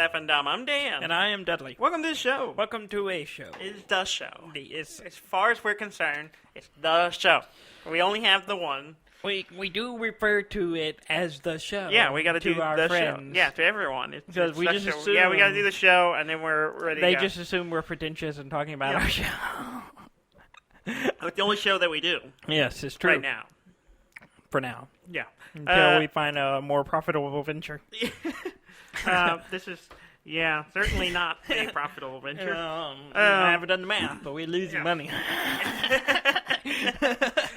Deaf and Dumb. I'm Dan. And I am Dudley. Welcome to the show. Welcome to a show. It's the show. It's, As far as we're concerned, it's the show. We only have the one. we do refer to it as the show. Yeah, we got to do our the friends. show. Yeah, to everyone. Because we the just show. assume... Yeah, we got to do the show, and then we're ready They to go. just assume we're pretentious and talking about our show. It's the only show that we do. Yes, it's true. Right now. For now. Yeah. Until we find a more profitable venture. This is... Yeah, certainly not a profitable venture. I haven't done the math, but we're losing money.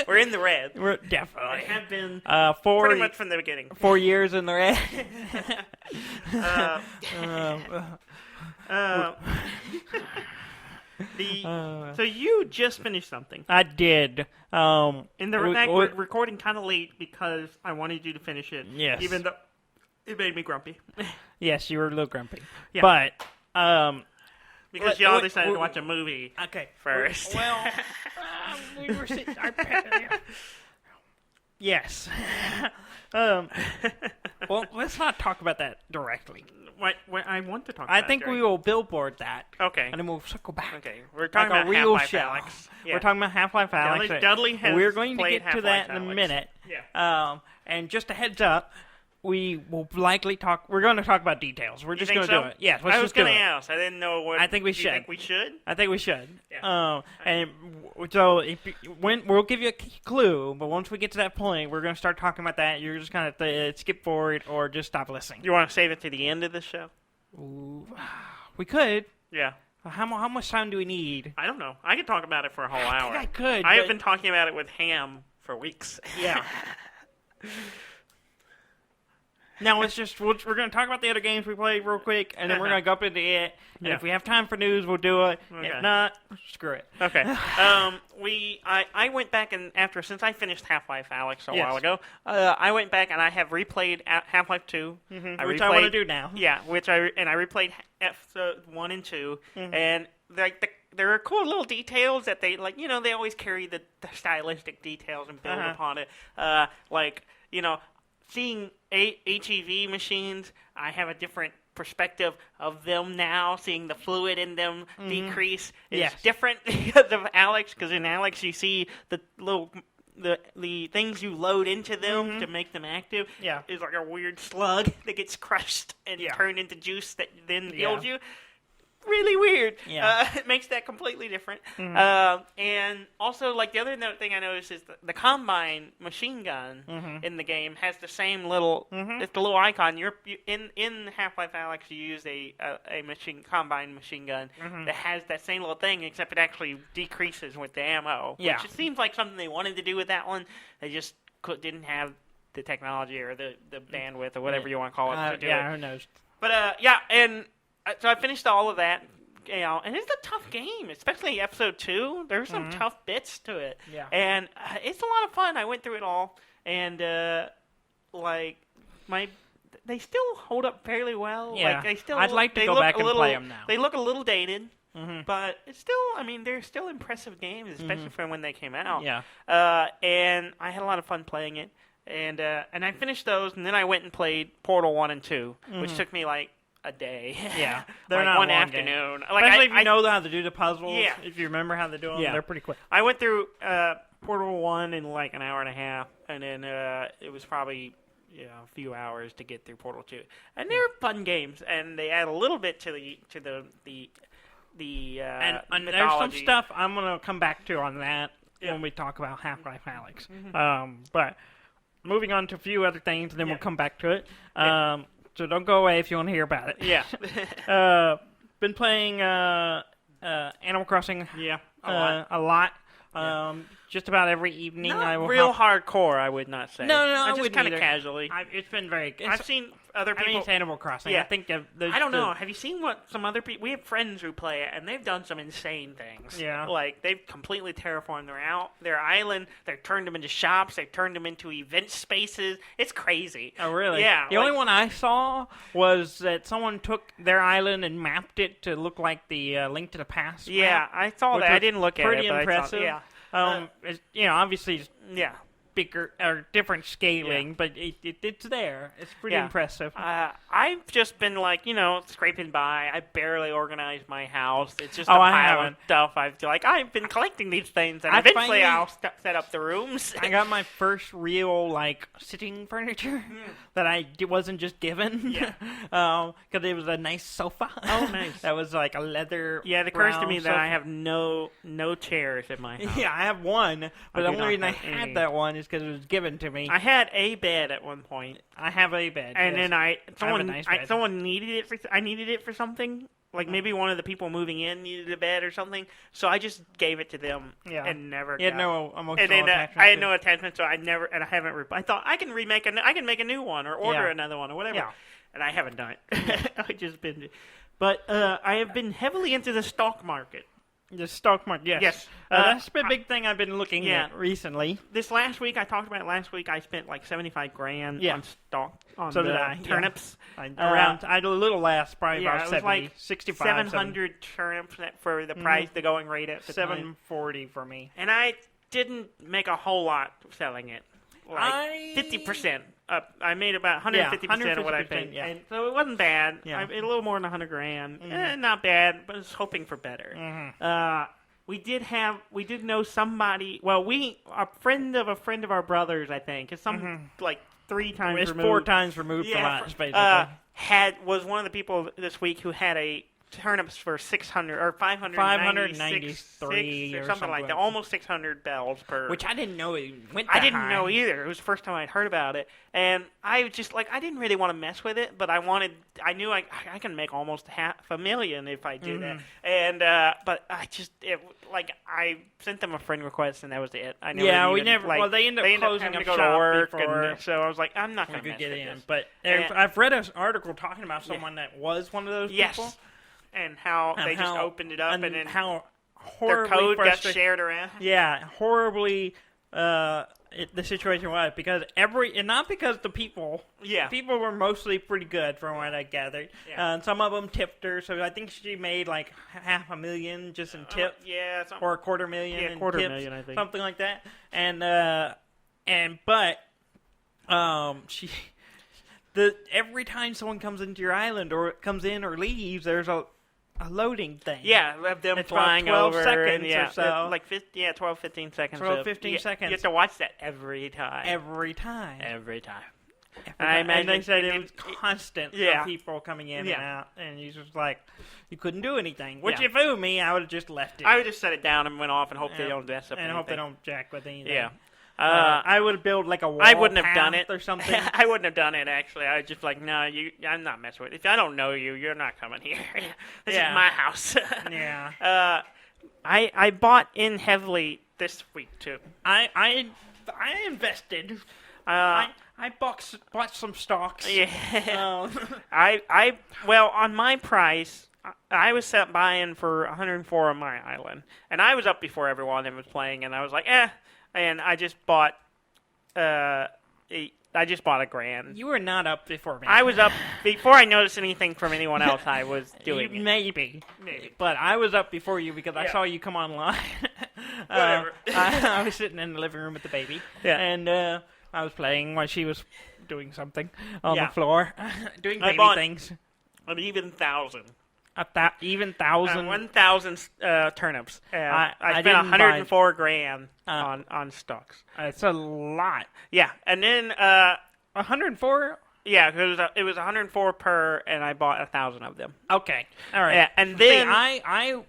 We're in the red. We're definitely. I have been pretty pretty much from the beginning. 4 years in the red. So you just finished something. I did. In the fact, we're recording kind of late because I wanted you to finish it. Yes. Even though it made me grumpy. Yes, you were a little grumpy. Yeah. But, because y'all decided to watch a movie first. Well, we were sitting... Yes. Well, let's not talk about that directly. What I want to talk about I think we will billboard that. Okay. And then we'll circle back. Okay. We're talking like about a real Half-Life show. Alyx. Yeah. We're talking about Half-Life Alyx. Dudley has We're going to played get to that in Half-Life a Alyx. minute. Yeah. And just a heads up, we will likely talk... We're going to talk about details. We're just going to do it. Yes, let's I was just do it. going to ask. I didn't know what... I think we do you should. think we should? I think we should. Yeah. And so we'll give you a clue, but once we get to that point, we're going to start talking about that. You're just going to skip forward or just stop listening. You want to save it to the end of the show? Ooh, we could. Yeah. How much time do we need? I don't know. I could talk about it for a whole hour. I could. I have been talking about it with Ham for weeks. Yeah. Now we're going to talk about the other games we played real quick, and then we're going to go up into it. And if we have time for news, we'll do it. Okay. If not, screw it. Okay. I went back and since I finished Half-Life Alyx a while ago, I went back and I have replayed Half-Life 2. Which I want to do now. Yeah, I replayed episode 1 and 2, and there are cool little details that they they always carry the stylistic details and build upon it. Seeing HEV machines, I have a different perspective of them now. Seeing the fluid in them decrease is different because of Alyx. Because in Alyx, you see the little the things you load into them to make them active. Yeah, is like a weird slug that gets crushed and turned into juice that then heals you. Really weird. Yeah. It makes that completely different. And also, the other thing I noticed is the Combine machine gun in the game has the same little, it's the little icon. In Half-Life Alyx, you use a Combine machine gun that has that same little thing, except it actually decreases with the ammo. Yeah. Which seems like something they wanted to do with that one. They just didn't have the technology or the bandwidth or whatever you want to call it to do it. Who knows? But, so I finished all of that, and it's a tough game, especially episode 2. There's some tough bits to it, and it's a lot of fun. I went through it all, and they still hold up fairly well. Yeah, I'd like to go back and play them now. They look a little dated, but it's still, they're still impressive games, especially from when they came out. Yeah, and I had a lot of fun playing it, and I finished those, and then I went and played Portal 1 and 2, which took me a day. Yeah. They're not one long afternoon. Games. Especially if you know how to do the puzzles. Yeah. If you remember how to do them, they're pretty quick. I went through Portal 1 in an hour and a half, and then it was probably a few hours to get through Portal 2. And they're fun games, and they add a little bit to the and there's some stuff I'm going to come back to on that when we talk about Half-Life Alyx. But moving on to a few other things, and then we'll come back to it. So don't go away if you want to hear about it. Yeah. Been playing Animal Crossing. Yeah, a lot. Just about every evening. Not real hardcore, I would not say. No, just kind of casually. It's been very. I've seen other people. It's Animal Crossing. Yeah. I think. I don't know. Have you seen what some other people? We have friends who play it, and they've done some insane things. Yeah. They've completely terraformed their island. They've turned them into shops. They've turned them into event spaces. It's crazy. Oh, really? Yeah. The only one I saw was that someone took their island and mapped it to look like the Link to the Past. Yeah, map, I saw that. I didn't look at it. Pretty impressive. Yeah. Obviously. Yeah. bigger or different scaling, but it's there. It's pretty impressive. I've just been scraping by. I barely organized my house. It's just a pile of stuff. I've been collecting these things, and eventually I'll set up the rooms. I got my first real sitting furniture that I wasn't just given. Yeah. Because it was a nice sofa. Oh, nice. That was like a leather. Yeah, it occurs to me that I have no chairs in my house. Yeah, I have one, but the only reason I had that one is because it was given to me. I had a bed at one point. I have a bed, and then someone needed it for. I needed it for something. Like maybe one of the people moving in needed a bed or something, so I just gave it to them and never. You had no emotional attachment. I had no attachment, so I haven't. I thought I can make a new one or order another one or whatever. Yeah. And I haven't done it. I just been, but I have been heavily into the stock market. The stock market, yes. That's the big thing I've been looking at recently. This last week, I talked about it last week. I spent like $75,000 on stock on turnips. Yeah. I did a little less, probably about 70, like 65, 700 turnips for the price, the going rate at the $740 for me. And I didn't make a whole lot selling it, 50%. I made about 150% of what I paid, and so it wasn't bad. I made a little more than $100,000. Not bad, but I was hoping for better. Mm-hmm. We did know somebody. Well, a friend of our brothers, I think, is like 3 times removed. 4 times removed from us, basically. Was one of the people this week who had a turnips for 600 or 593 or something like that, almost 600 bells per. Which I didn't know it went that I didn't high. know either. It was the first time I'd heard about it, and I was just I didn't really want to mess with it, but I knew I can make almost $500,000 if I do that, and but I sent them a friend request and that was it. I never we never. They ended up closing to up go shop to work, before, so I was like, I'm not going to get in. This. But I've read an article talking about someone that was one of those people. And how they just opened it up, and then how their code got shared around. Yeah, horribly. The situation was because not because the people. Yeah, people were mostly pretty good from what I gathered. Yeah. Some of them tipped her, so I think she made like $500,000 just in tips. Or $250,000. Yeah, in $250,000, tips, I think, something like that. She. Every time someone comes into your island or comes in or leaves, there's a loading thing. Yeah, of them it's flying about 12 over. seconds or so. Like 12, 15 seconds. 12, 15 seconds. You have to watch that every time. Every time. And they said it was constant of people coming in and out, and you just you couldn't do anything. Which if it were me, I would have just left it. I would just set it down and went off and hope they don't mess up anything. And hope they don't jack with anything. Yeah. I would build like a wall. I wouldn't have done it or something. I wouldn't have done it actually. I was just like, no, I'm not messing with it. If I don't know you, you're not coming here. This is my house. Yeah. I bought in heavily this week too. I invested. I bought some stocks. Yeah. On my price, I was set buying for 104 on my island, and I was up before everyone and was playing, and I was like, and I just bought $1,000. You were not up before me. I was up before I noticed anything from anyone else. I was doing maybe. But I was up before you because I saw you come online. Whatever. I was sitting in the living room with the baby, and I was playing while she was doing something on the floor, doing baby things. An even 1,000. Even 1,000? 1,000 turnips. I spent $104,000 on stocks. It's a lot. Yeah, and then 104. Yeah, because it was 104 per, and I bought 1,000 of them. Okay, all right. Yeah, and then I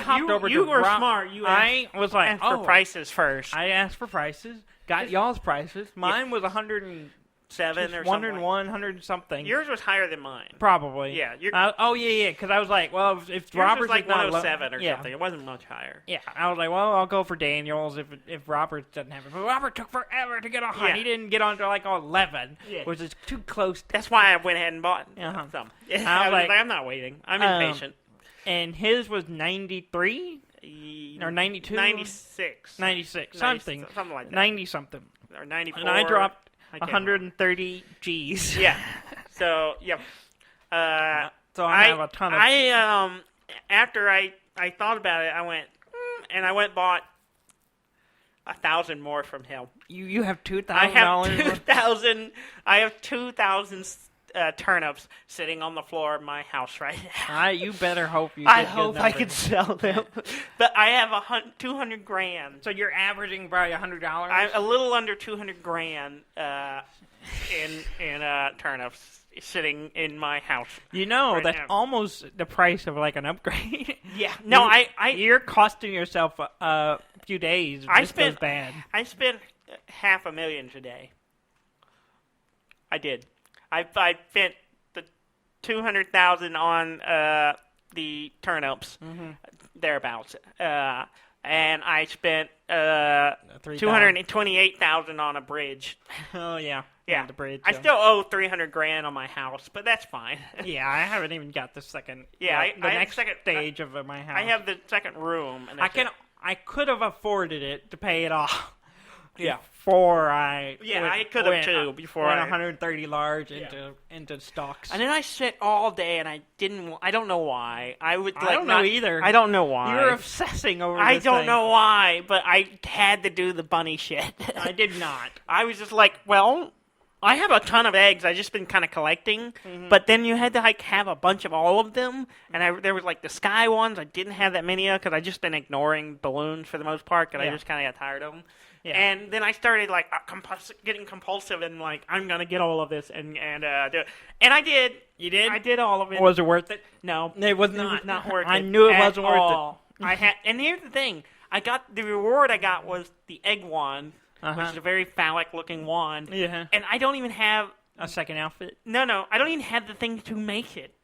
hopped over. You were smart. I was like, asked for prices first. I asked for prices. Got y'all's prices. Mine was 107 or 101, 100 something. Yours was higher than mine. Probably. Yeah. Because I was like, well, if Robert's was like 107 or something, it wasn't much higher. Yeah. I was like, well, I'll go for Daniel's if Robert doesn't have it. But Robert took forever to get on. Yeah. He didn't get on to like 11, which is too close. That's why I went ahead and bought some. I was like, I'm not waiting. I'm impatient. And his was 93 or 92, 96, 96, something like that, 90 something, or 94. And I dropped 130 G's. Yeah. So so I have a ton of. After I thought about it, I went and bought 1,000 more from him. You have $2,000. I have 2,000 turnips sitting on the floor of my house right now. You better hope you. I hope I can sell them, but I have $200,000. So you're averaging probably $100. I'm a little under $200,000 in turnips sitting in my house. That's almost the price of like an upgrade. Yeah. No, you're costing yourself a few days. This goes bad. I spent $500,000 today. I did. I spent the $200,000 on the turnips, thereabouts, and I spent $228,000 on a bridge. Oh yeah. Yeah, the bridge. I still owe $300,000 on my house, but that's fine. Yeah, I haven't even got the second. Yeah, the next stage of my house. I have the second room. And I could have afforded it to pay it off. Yeah. Before I. Yeah, I could have too. Before I went 130 large into stocks. And then I sit all day, and I don't know why. I don't know either. I don't know why. You were obsessing over. I don't know why, but I had to do the bunny shit. I did not. I was just like, well, I have a ton of eggs. I just been kind of collecting, but then you had to have a bunch of all of them, and there was like the sky ones. I didn't have that many of because I just been ignoring balloons for the most part because I just kind of got tired of them. Yeah. And then I started like getting compulsive and like I'm gonna get all of this and do it. And I did. You did? I did all of it. Was it worth it? No, it was not. It was not worth it. I knew it wasn't worth it. And here's the thing: the reward I got was the egg wand, which is a very phallic-looking wand. Yeah. And I don't even have a second outfit. No, I don't even have the thing to make it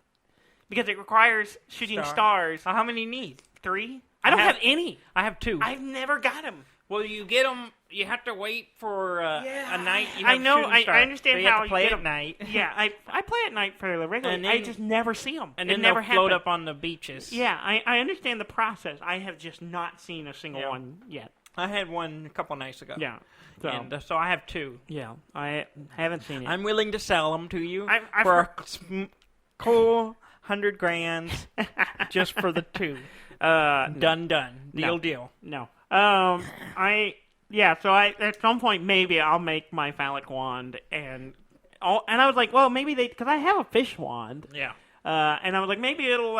because it requires shooting stars. How many you need? 3. I don't have any. I have 2. I've never got them. Well, you get them. You have to wait for a night. I know. I understand so you how have to play you at night. Yeah, I play at night fairly regularly. I just never see them. And then they'll float up on the beaches. Yeah, I understand the process. I have just not seen a single one yet. I had one a couple nights ago. Yeah. So I have 2. Yeah, I haven't seen it. I'm willing to sell them to you for a cool $100,000 just for the 2. Done. Deal. No. So at some point maybe I'll make my phallic wand and I was like, well, maybe because I have a fish wand. Yeah. And I was like, maybe it'll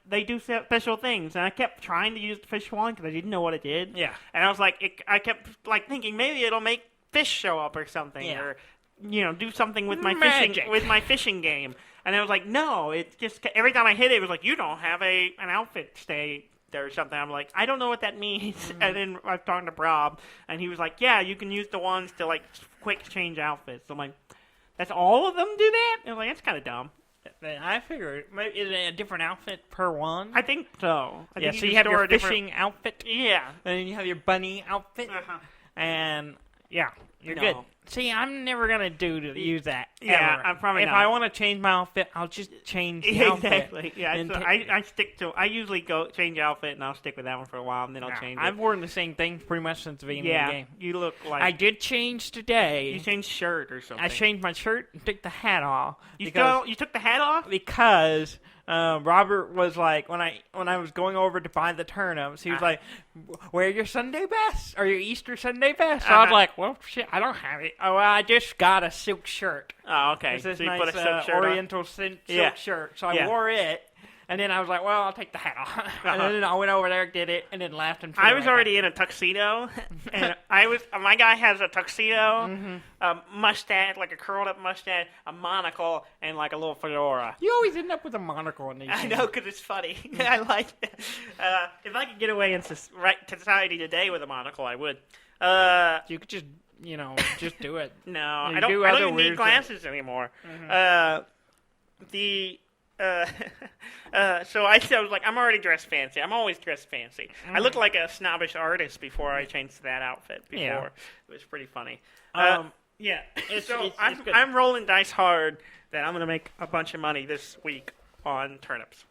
they do special things, and I kept trying to use the fish wand because I didn't know what it did. Yeah. And I was like, I kept thinking maybe it'll make fish show up or something, or do something with my fishing game. And I was like, no, it's just every time I hit it, it was like, you don't have an outfit stay there or something. I'm like, I don't know what that means. And then I was talking to Rob, and he was like, yeah, you can use the ones to quick change outfits. So I'm like, that's all of them do that? And I'm like, that's kind of dumb. I figured, is it a different outfit per one? I think so. So you have your fishing outfit. Yeah. And then you have your bunny outfit. And you're good. See, I'm never gonna use that. Yeah, ever. I'm probably not. If I want to change my outfit, I'll just change the outfit. Exactly. Yeah, so I stick to. I usually go change outfit, and I'll stick with that one for a while, and then I'll change it. I've worn the same thing pretty much since the beginning of the game. You look like. I did change today. You changed shirt or something. I changed my shirt and took the hat off. You took the hat off because. Robert was like, when I was going over to buy the turnips, he was like, wear your Sunday best or your Easter Sunday best. So I was like, well, shit, I don't have it. Oh, well, I just got a silk shirt. Oh, okay. It's this so you nice put a silk shirt Oriental silk shirt. So I wore it. And then I was like, well, I'll take the hat off. And then I went over there, did it, and then laughed and I was already in a tuxedo. And my guy has a tuxedo, a mustache, like a curled up mustache, a monocle, and like a little fedora. You always end up with a monocle in these I know, because it's funny. I like it. If I could get away in society today with a monocle, I would. You could just, just do it. No, I don't even need glasses anymore. So I was like, I'm already dressed fancy. I'm always dressed fancy. I look like a snobbish artist before I changed that outfit. It was pretty funny. I'm rolling dice hard that I'm going to make a bunch of money this week on turnips.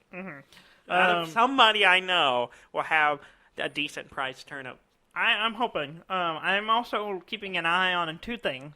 Somebody I know will have a decent price turnip. I'm hoping. I'm also keeping an eye on 2 things.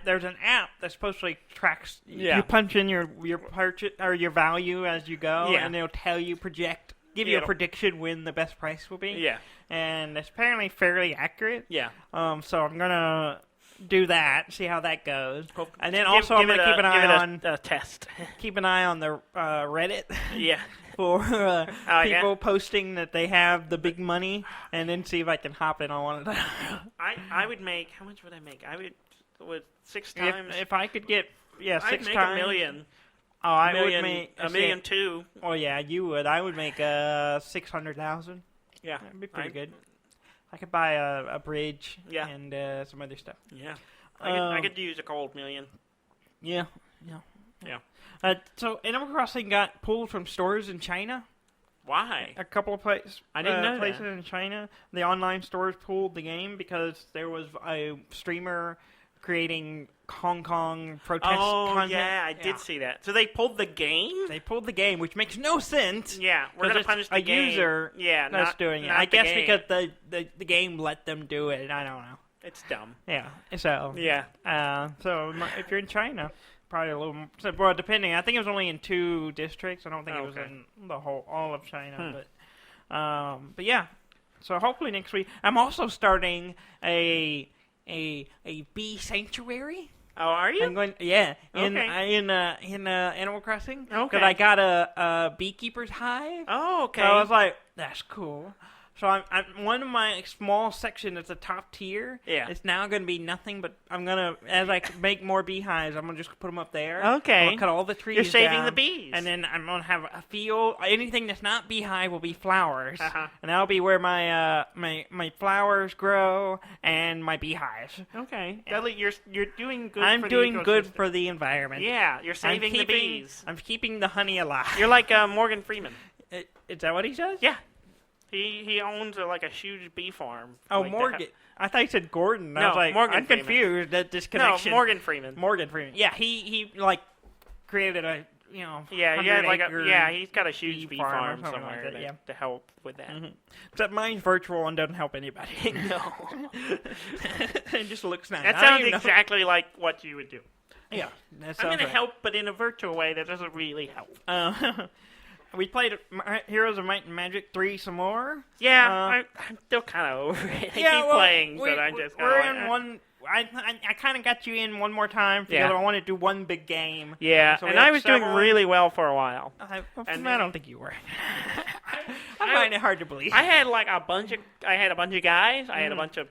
There's an app that supposedly tracks. You punch in your purchase or your value as you go, and it'll tell you project give you a prediction when the best price will be. Yeah. And it's apparently fairly accurate. Yeah. So I'm gonna do that, see how that goes, and then I'm gonna keep an eye on a test. Keep an eye on the Reddit. Yeah. For people posting that they have the big money, and then see if I can hop in on one of them. I would make. How much would I make? I would with 6 times. If I could get 6 I'd make times. $1 million. Oh, I would make $1 million too. Oh yeah, you would. I would make 600,000. Yeah, that'd be pretty good. I could buy a bridge. Yeah. And some other stuff. Yeah, I could use a cold $1 million. Yeah. So Animal Crossing got pulled from stores in China. Why? A couple of places. I didn't know places that. in China. The online stores pulled the game because there was a streamer creating Hong Kong protest content. Yeah, I did see that. So they pulled the game? They pulled the game, which makes no sense. Yeah, we're going to punish the game. A user that's doing it. I guess game. because the game let them do it. I don't know. It's dumb. Yeah. So. Yeah. So if you're in China, probably a little. Well, depending. I think it was only in 2 districts. I don't think it was in the all of China. But yeah. So hopefully next week. I'm also starting a bee sanctuary. Oh, are you? I'm going. Yeah. In Animal Crossing. Okay. Because I got a beekeeper's hive. Oh, okay. So I was like, that's cool. So I'm one of my small section that's a top tier. Yeah. It's now going to be nothing but I'm going to, as I make more beehives, I'm going to just put them up there. Okay. I'm going to cut all the trees You're saving down, the bees. And then I'm going to have a field. Anything that's not beehive will be flowers. Uh-huh. And that'll be where my flowers grow and my beehives. Okay. Dudley, you're doing good I'm for doing the good for the environment. Yeah, you're saving the bees. I'm keeping the honey alive. You're like Morgan Freeman. Is that what he says? Yeah. He owns like a huge bee farm. Oh, like Morgan. I thought you said Gordon. No, I was like, Morgan I'm Freeman. confused at this connection. No, Morgan Freeman. Morgan Freeman. Yeah, he like created a he's got a huge bee farm somewhere to help with that. Mm-hmm. Except mine's virtual and doesn't help anybody. No. It just looks nice. That sounds exactly like what you would do. Yeah. I'm going to help, but in a virtual way that doesn't really help. We played Heroes of Might and Magic 3 some more. Yeah, I'm still kind of over it. I keep playing, but I just we're in one. I kind of got you in one more time because I wanted to do one big game. Yeah, so and I was doing really well for a while. I don't think you were. I find it hard to believe. I had like a bunch of guys. I had a bunch of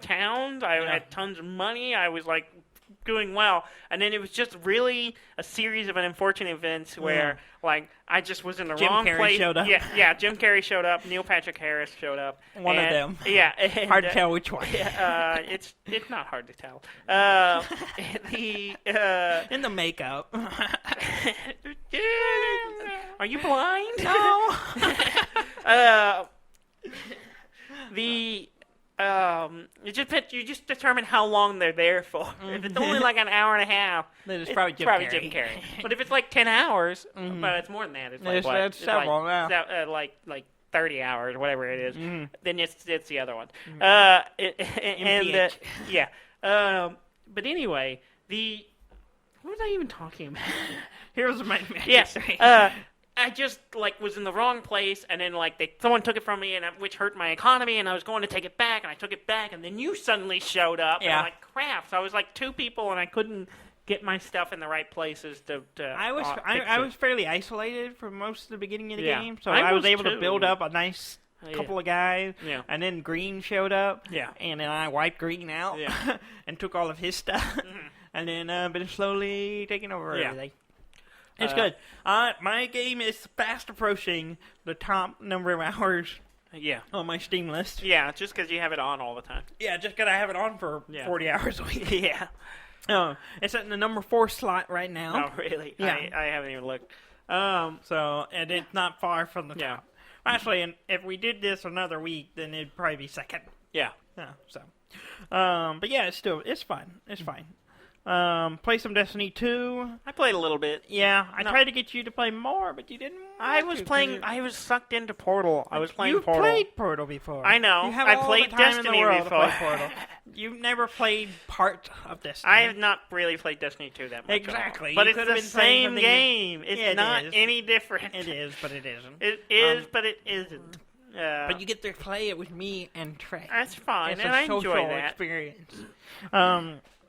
towns. I had tons of money. I was like doing well, and then it was just really a series of unfortunate events where like I just was in the wrong place. Jim Carrey showed up. Yeah, Jim Carrey showed up. Neil Patrick Harris showed up. One of them. Yeah, hard to tell which one. It's not hard to tell. In the makeup. Are you blind? No. You just determine how long they're there for. If it's only like an hour and a half, then it's probably Jim Carrey. But if it's like 10 hours, but it's more than that. It's like what? It's several, like 30 hours, whatever it is. Then it's the other one. But anyway, what was I even talking about? Heroes of Might and Magic. Yeah. I just like was in the wrong place, and then like someone took it from me, which hurt my economy, and I was going to take it back, and I took it back, and then you suddenly showed up, and I'm like, crap. So I was like 2 people, and I couldn't get my stuff in the right places to I was fairly isolated for most of the beginning of the game, so I was able to build up a nice couple of guys, and then Green showed up, and then I wiped Green out and took all of his stuff, and then been slowly taking over everything. It's good. My game is fast approaching the top number of hours on my Steam list. Yeah, just because you have it on all the time. Yeah, just because I have it on for 40 hours a week. Yeah. It's at the number 4 slot right now. Oh, really? Yeah. I haven't even looked. And it's not far from the top. Actually, if we did this another week, then it'd probably be second. Yeah. But yeah, it's fun. It's fine. Play some Destiny 2. I played a little bit. Yeah, I tried to get you to play more, but you didn't. I was sucked into Portal. I was playing Portal. You played Portal before. I know. You have I all played the time Destiny in the world before. to play Portal. You've never played part of Destiny. I have not really played Destiny 2 that much. Exactly. But You it's could have the been playing same something- game. It's Yeah, it not is. any different. It is, but it isn't. It is, but it isn't. But you get to play it with me and Trey. That's fine, It's and a I social enjoy that. experience.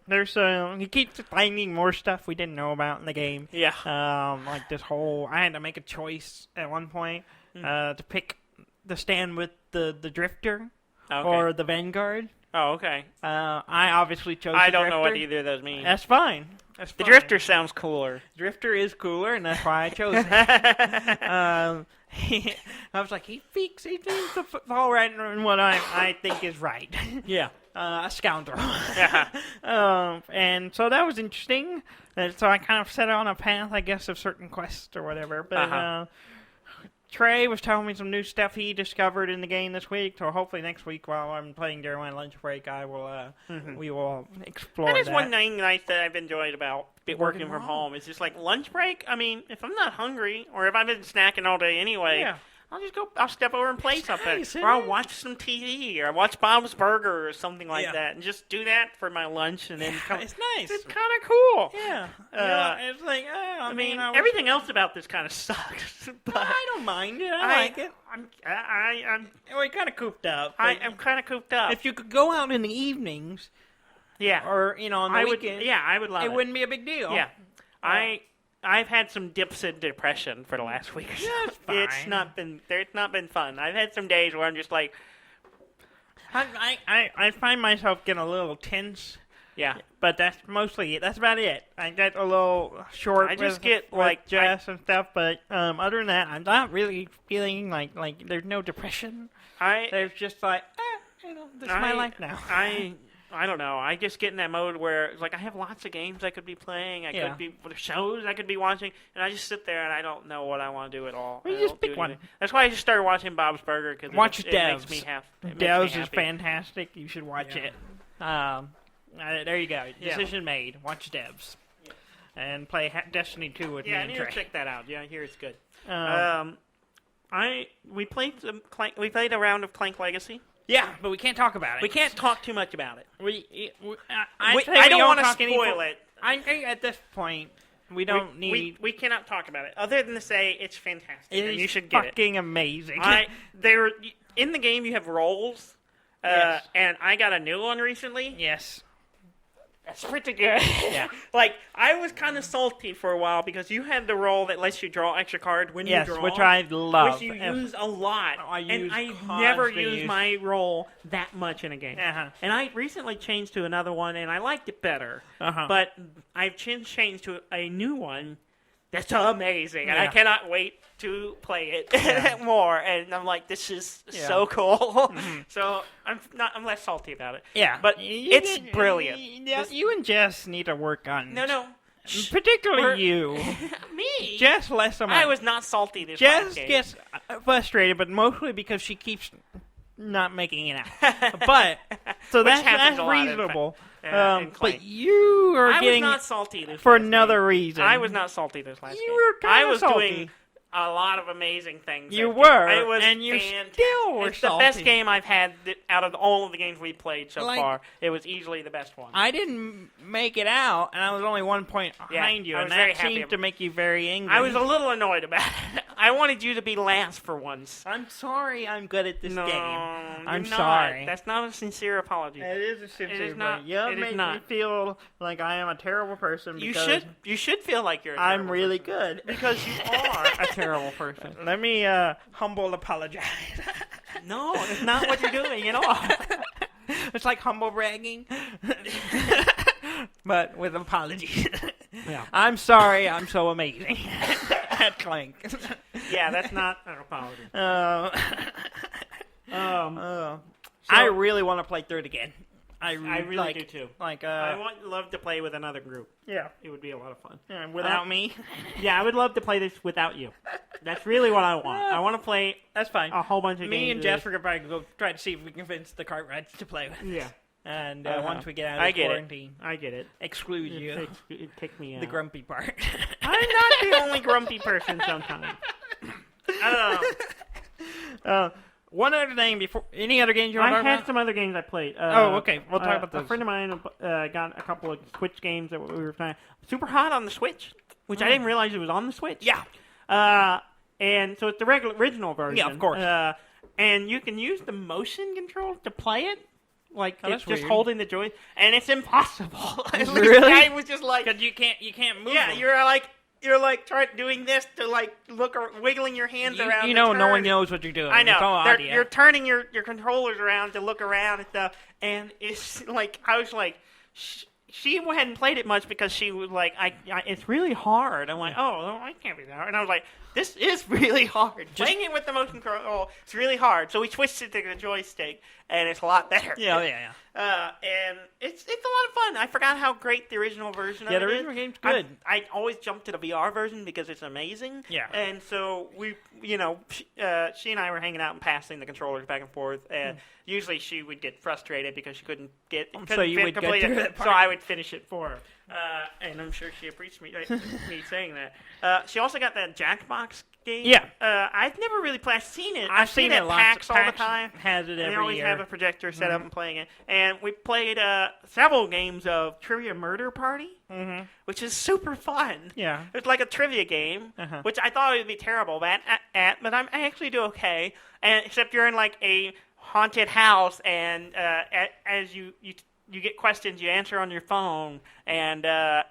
There's he keeps finding more stuff we didn't know about in the game. Yeah. Like this whole, I had to make a choice at one point to pick the stand with the Drifter or the Vanguard. Oh, okay. I obviously chose I the don't Drifter. know what either of those mean. That's fine. The Drifter sounds cooler. Drifter is cooler, and that's why I chose it. I was like, he seems to fall right in what I think is right. Yeah. A scoundrel. Yeah. And so that was interesting. And so I kind of set on a path, I guess, of certain quests or whatever. But Trey was telling me some new stuff he discovered in the game this week. So hopefully next week, while I'm playing during my lunch break, I will we will explore that. That is one thing nice that I've enjoyed about working from home. It's just like lunch break. I mean, if I'm not hungry or if I've been snacking all day anyway, I'll just go. I'll step over and play something, nice, or I'll watch some TV, or watch Bob's Burger or something like that, and just do that for my lunch. And then it's nice. It's kind of cool. Yeah. It's like I mean, everything else about this kind of sucks. But I don't mind it. I like it. We're kind of cooped up. I'm kind of cooped up. If you could go out in the evenings, or on the weekend, I would love it. It wouldn't be a big deal. Yeah, I've had some dips in depression for the last week or so. That's fine. It's not been fun. I've had some days where I'm just like, I find myself getting a little tense. Yeah, but that's mostly it. That's about it. I get a little short. I just with get Jess and stuff, but other than that, I'm not really feeling like there's no depression. There's just like, this is my life now. I don't know. I just get in that mode where it's like I have lots of games I could be playing. I could be shows I could be watching, and I just sit there and I don't know what I want to do at all. Well, you just pick one. That's why I just started watching Bob's Burger because it makes me happy. Devs is fantastic. You should watch it. There you go. Decision made. Watch Devs. And play Destiny 2 with me and Trey. Yeah, I need to check that out. Yeah, I hear it's good. We played a round of Clank Legacy. Yeah, but we can't talk about it. We can't talk too much about it. I don't want to spoil it. I think at this point we don't need. We cannot talk about it other than to say it's fantastic. And you should get it. Fucking amazing. In the game you have roles, and I got a new one recently. Yes. That's pretty good. Yeah. Like, I was kind of salty for a while because you had the role that lets you draw extra cards when you draw. Yes, which I love. Which you use a lot. I never use my role that much in a game. Uh-huh. And I recently changed to another one, and I liked it better. Uh-huh. But I've changed to a new one that's amazing, and I cannot wait to play it more. And I'm like, this is so cool. Mm-hmm. So I'm less salty about it. Yeah, but it's brilliant. You and Jess need to work on. No. Particularly you. Me. Jess less so much. I was not salty this Jess game. gets frustrated, but mostly because she keeps not making it out. But so that's reasonable. But you are getting. I was not salty this for last another game. reason. I was not salty this last game. You were kind of salty. I was doing a lot of amazing things. You were, it was and you fantastic. still were It's salty. the best game I've had out of all of the games we played so far. It was easily the best one. I didn't make it out, and I was only 1 point behind you, and that seemed to make you very angry. I was a little annoyed about it. I wanted you to be last for once. I'm sorry I'm good at this game. I'm you're not. Sorry. That's not a sincere apology. It is a sincere apology. You make me feel like I am a terrible person. Because you should feel like you're a terrible I'm really person. Good. Because you are a terrible person. Let me humble apologize. No, it's not what you're doing at all. It's like humble bragging, but with apologies. Yeah. I'm sorry I'm so amazing at Clank. Yeah, that's not an apology. I really want to play through it again. I really do too. I would love to play with another group. Yeah, it would be a lot of fun. Yeah, without me. Yeah, I would love to play this without you. That's really what I want. I want to play. That's fine. A whole bunch of games. Me and Jeff are gonna probably go try to see if we can convince the cart rides to play with. Yeah. And once we get out of quarantine, I get it. Exclude you. Kick me out. The grumpy part. I'm not the only grumpy person sometimes. One other thing before any other games you want to talk about? I had some other games I played. Okay. We'll talk about those. A friend of mine got a couple of Switch games that we were playing. Superhot on the Switch, which I didn't realize it was on the Switch. Yeah. And so it's the original version. Yeah, of course. And you can use the motion control to play it. Like, it's just weird. holding the joy, and it's impossible. Really? I was just like, because you can't move. Yeah, them. you're like doing this to like look or wiggling your hands around. You know, no one knows what you're doing. I know. It's all audio. You're turning your controllers around to look around and stuff, and it's like I was like. She hadn't played it much because she was like, it's really hard. I'm like, I can't be that. And I was like, this is really hard. Playing it with the motion control, it's really hard. So we switched it to the joystick, and it's a lot better. Yeah. And it's a lot of fun. I forgot how great the original version of it is. Yeah, the original game's good. I always jump to the VR version because it's amazing. Yeah. And so we, she and I were hanging out and passing the controllers back and forth, and usually she would get frustrated because she couldn't so you would complete get through it. that part. So I would finish it for her. And I'm sure she appreciates me saying that. She also got that Jackbox game. Yeah. I've never really played. I've seen it. I've seen it at PAX all the PAX time. Has it And every they always year. have a projector set up and playing it. And we played several games of Trivia Murder Party, which is super fun. Yeah. It's like a trivia game, which I thought it would be terrible but I actually do okay. And except you're in like a haunted house, and as you get questions, you answer on your phone, and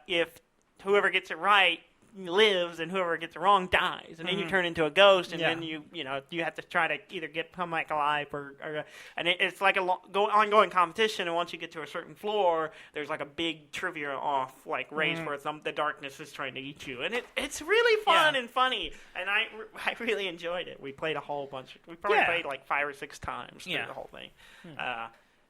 if whoever gets it right lives and whoever gets it wrong dies, and then you turn into a ghost, and then you have to try to either come back alive or and it's like a ongoing competition. And once you get to a certain floor, there's like a big trivia off like race where the darkness is trying to eat you, and it's really fun and funny, and I really enjoyed it. We played a whole bunch. We probably played like 5 or 6 times through the whole thing.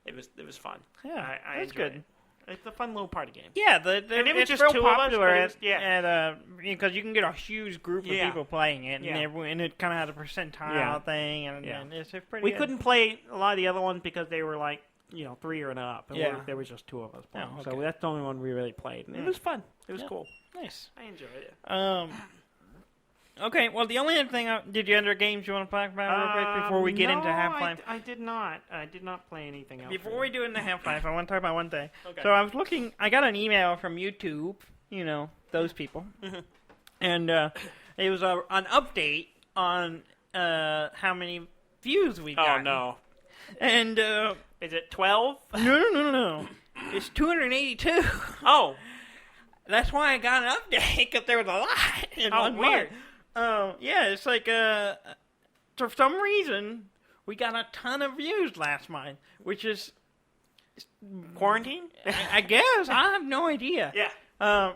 It was fun. Yeah, I that's enjoyed good. it. It's a fun little party game. Yeah, and it was it's just real 2 of us, popular, but it was, because you can get a huge group of people playing it, and it kind of has a percentile thing, and it's pretty. We good. couldn't play a lot of the other ones because they were like 3 or up, and there was just 2 of us playing. Oh, okay. So that's the only one we really played, and it was fun. It was cool. Nice. I enjoyed it. Okay, well, the only other thing, did you enter games you want to talk about real quick before we get into Half-Life? I did not. I did not play anything else. Before we do into Half-Life, I want to talk about one thing. Okay. So I was looking, I got an email from YouTube, those people, and it was an update on how many views we got. Oh, no. And, is it 12? No. It's 282. Oh. That's why I got an update, because there was a lot in one weird. month. Yeah, it's like, for some reason, we got a ton of views last month, which is... Quarantine? I guess. I have no idea. Yeah.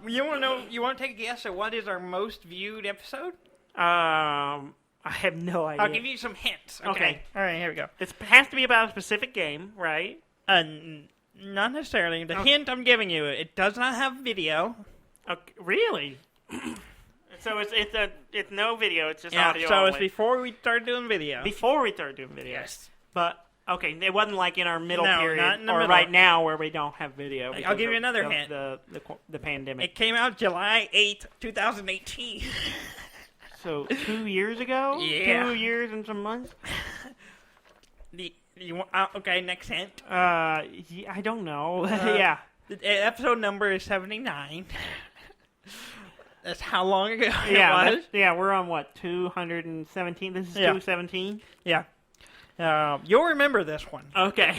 You want to take a guess at what is our most viewed episode? I have no idea. I'll give you some hints. Okay. All right, here we go. It has to be about a specific game, right? Not necessarily. The hint I'm giving you, it does not have video. Okay, really? So it's no video. It's just Yeah, audio. so only. it's before we start doing video. Before we started doing video. Yes. But okay, it wasn't like in our middle period not in the or middle. right now where we don't have video. I'll give you another hint. The pandemic. It came out July 8th, 2018. So 2 years ago. Yeah. 2 years and some months. Okay, next hint. I don't know. Yeah. The episode number is 79. That's how long ago it was. We're on what, 217? This is 217? Yeah. You'll remember this one. Okay.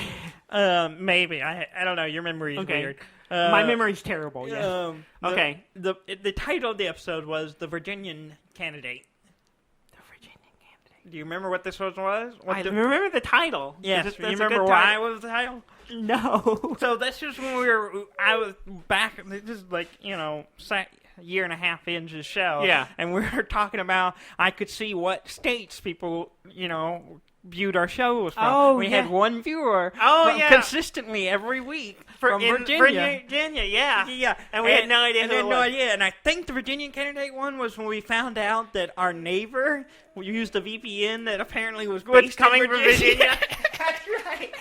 Maybe. I don't know. Your memory is weird. My memory's terrible, yes. Okay. The title of the episode was The Virginian Candidate. The Virginian Candidate. Do you remember what this was? I remember the title. Yes. Do you remember why it was the title? No. So that's just when I was back, this is like, year and a half into the show. Yeah. And we were talking about, I could see what states people, viewed our shows from. Oh, we had one viewer consistently every week from Virginia. Yeah. Yeah. And we had no idea who it was. And I think the Virginian Candidate one was when we found out that our neighbor used a VPN that apparently was based coming in from Virginia. That's right.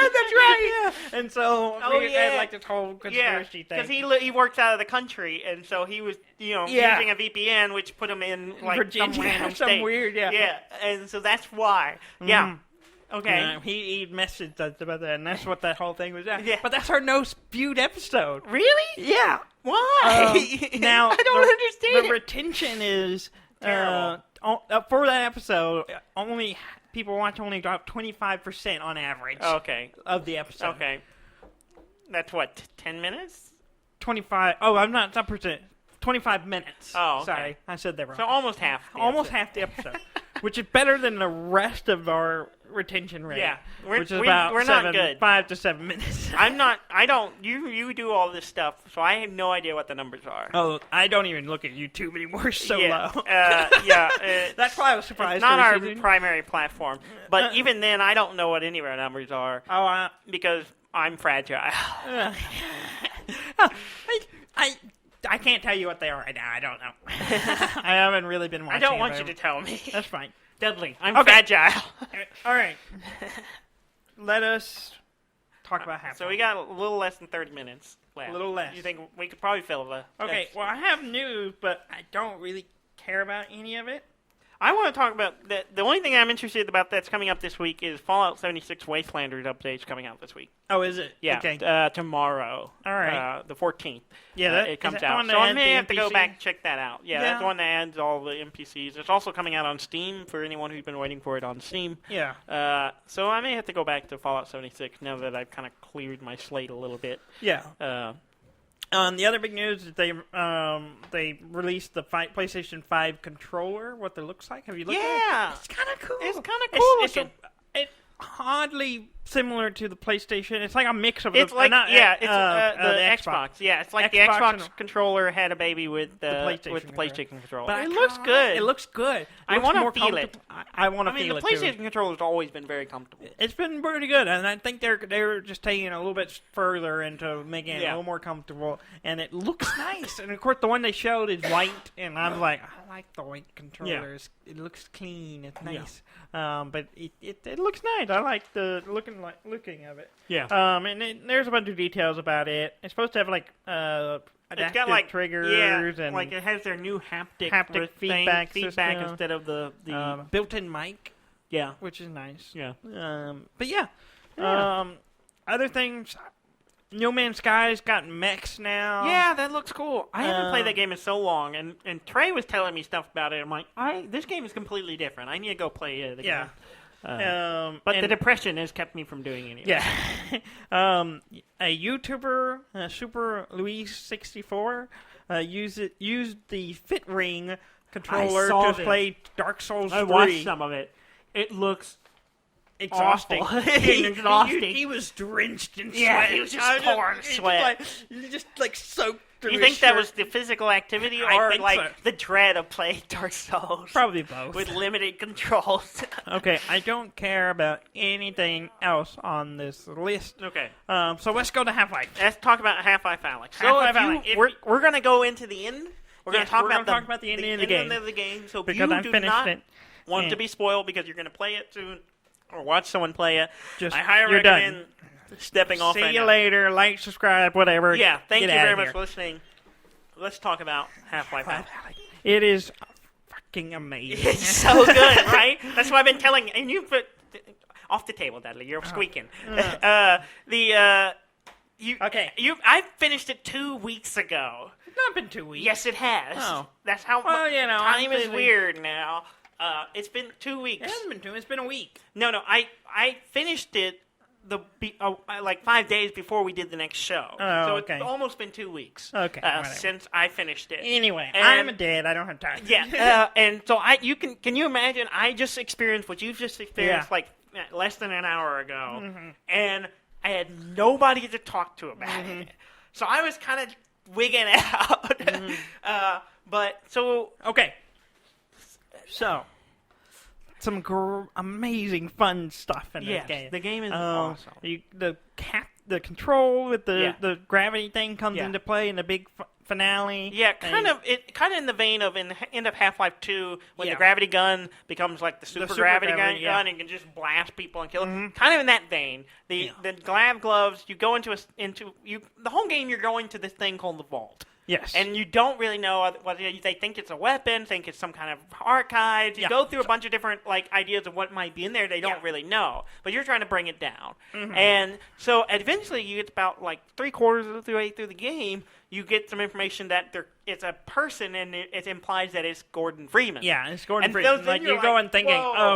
That's right. Yeah. And so we had like this whole conspiracy thing. Because he works out of the country, and so he was using a VPN, which put him in like Virginia, some random some state. weird, Yeah, and so that's why. Mm-hmm. Yeah, Okay. He messaged us about that, and that's what that whole thing was. Yeah. But that's our most viewed episode. Really? Yeah. Why? Now I don't understand. The retention is terrible. For that episode. People watch only about 25% on average. Okay. Of the episode. Okay. That's what, 10 minutes? 25. Oh, I'm not percent. 25 minutes. Oh, okay. Sorry, I said that wrong. So almost half. Half the episode, which is better than the rest of our retention rate. Yeah, which is about we're not good. 5 to 7 minutes. I'm not. I don't. You do all this stuff, so I have no idea what the numbers are. Oh, I don't even look at YouTube anymore. So yeah. low. That's why I was surprised. It's not our primary platform, but even then, I don't know what any of our numbers are. Oh, because I'm fragile. I can't tell you what they are right now. I don't know. I haven't really been watching. I don't want you to tell me. That's fine. Dudley, I'm fragile. All right. Let us talk about half. So we got a little less than 30 minutes left. A little less. You think we could probably fill the... Okay, well, I have news, but I don't really care about any of it. I want to talk about... The only thing I'm interested about that's coming up this week is Fallout 76 Wastelanders updates coming out this week. Oh, is it? Yeah, okay. Tomorrow. All right. The 14th. Yeah, it comes out. So I may have to go back and check that out. Yeah, that's the one that adds all the NPCs. It's also coming out on Steam for anyone who's been waiting for it on Steam. Yeah. So I may have to go back to Fallout 76 now that I've kind of cleared my slate a little bit. Yeah. The other big news is they released the PlayStation 5 controller, what it looks like. Have you looked at it? Yeah. It's kind of cool. It's kind of cool looking. It's oddly similar to the PlayStation. It's like a mix of it's the... like, not, the Xbox. Xbox. Yeah, it's like Xbox the Xbox controller had a baby with the PlayStation controller. But it looks good. It looks good. I want to feel it. I want to feel it, the PlayStation controller's always been very comfortable. It's been pretty good, and I think they're just taking it a little bit further into making it a little more comfortable, and it looks nice. And, of course, the one they showed is white, and I'm like, I like the white controllers. Yeah. It looks clean. It's nice. Yeah. But it looks nice. I like the looking of it. Yeah. And there's a bunch of details about it. It's supposed to have it's got like triggers and like it has their new haptic feedback instead of the built-in mic. Yeah, which is nice. Yeah. But other things. No Man's Sky's got mechs now. Yeah, that looks cool. I haven't played that game in so long, and Trey was telling me stuff about it. I'm like, this game is completely different. I need to go play it again. Yeah. But the depression has kept me from doing anything. Yeah. A YouTuber, Super Luis 64, used the Fit Ring controller to play Dark Souls 3. I watched some of it. It looks exhausting. Exhausting. He was drenched in sweat. Yeah, he was just pouring sweat. Just soaked through You think his that shirt. was the physical activity I or think like so. the dread of playing Dark Souls? Probably both. With limited controls. Okay, I don't care about anything else on this list. Okay. So let's go to Half-Life. Let's talk about Half-Life Alyx. We're going to go into the end. We're going to talk about the end of the game. So because you do not want to be spoiled because you're going to play it soon or watch someone play it. I highly recommend stepping off. See you later. Like, subscribe, whatever. Yeah, thank you very much for listening. Let's talk about Half-Life Alyx. It is fucking amazing. It's so good, right? That's what I've been telling you. And you put off the table, Dudley. You're squeaking. I finished it 2 weeks ago. It's not been 2 weeks. Yes, it has. Oh. That's how time is weird now. It's been 2 weeks. It hasn't been 2. It's been a week. No. I finished it like 5 days before we did the next show. Oh, so okay. It's almost been 2 weeks. Okay. Since I finished it. Anyway, I'm dead. I don't have time. Yeah. And so can you imagine? I just experienced what you've just experienced like less than an hour ago, and I had nobody to talk to about it. So I was kind of wigging out. Okay. So, some amazing fun stuff in this game. The game is awesome. The control with the gravity thing comes into play in the big finale. Yeah, kind of in the vein of in the end of Half-Life 2 when the gravity gun becomes like the super gravity gun and can just blast people and kill them. Kind of in that vein. The glove gloves. You go the whole game. You're going to this thing called the Vault. Yes. And you don't really know whether they think it's a weapon, think it's some kind of archive. You go through a bunch of different ideas of what might be in there. They don't really know. But you're trying to bring it down. And so eventually you get about 3/4 of the way through the game, you get some information that it's a person, and it implies that it's Gordon Freeman. Yeah, it's Gordon Freeman. You go in thinking,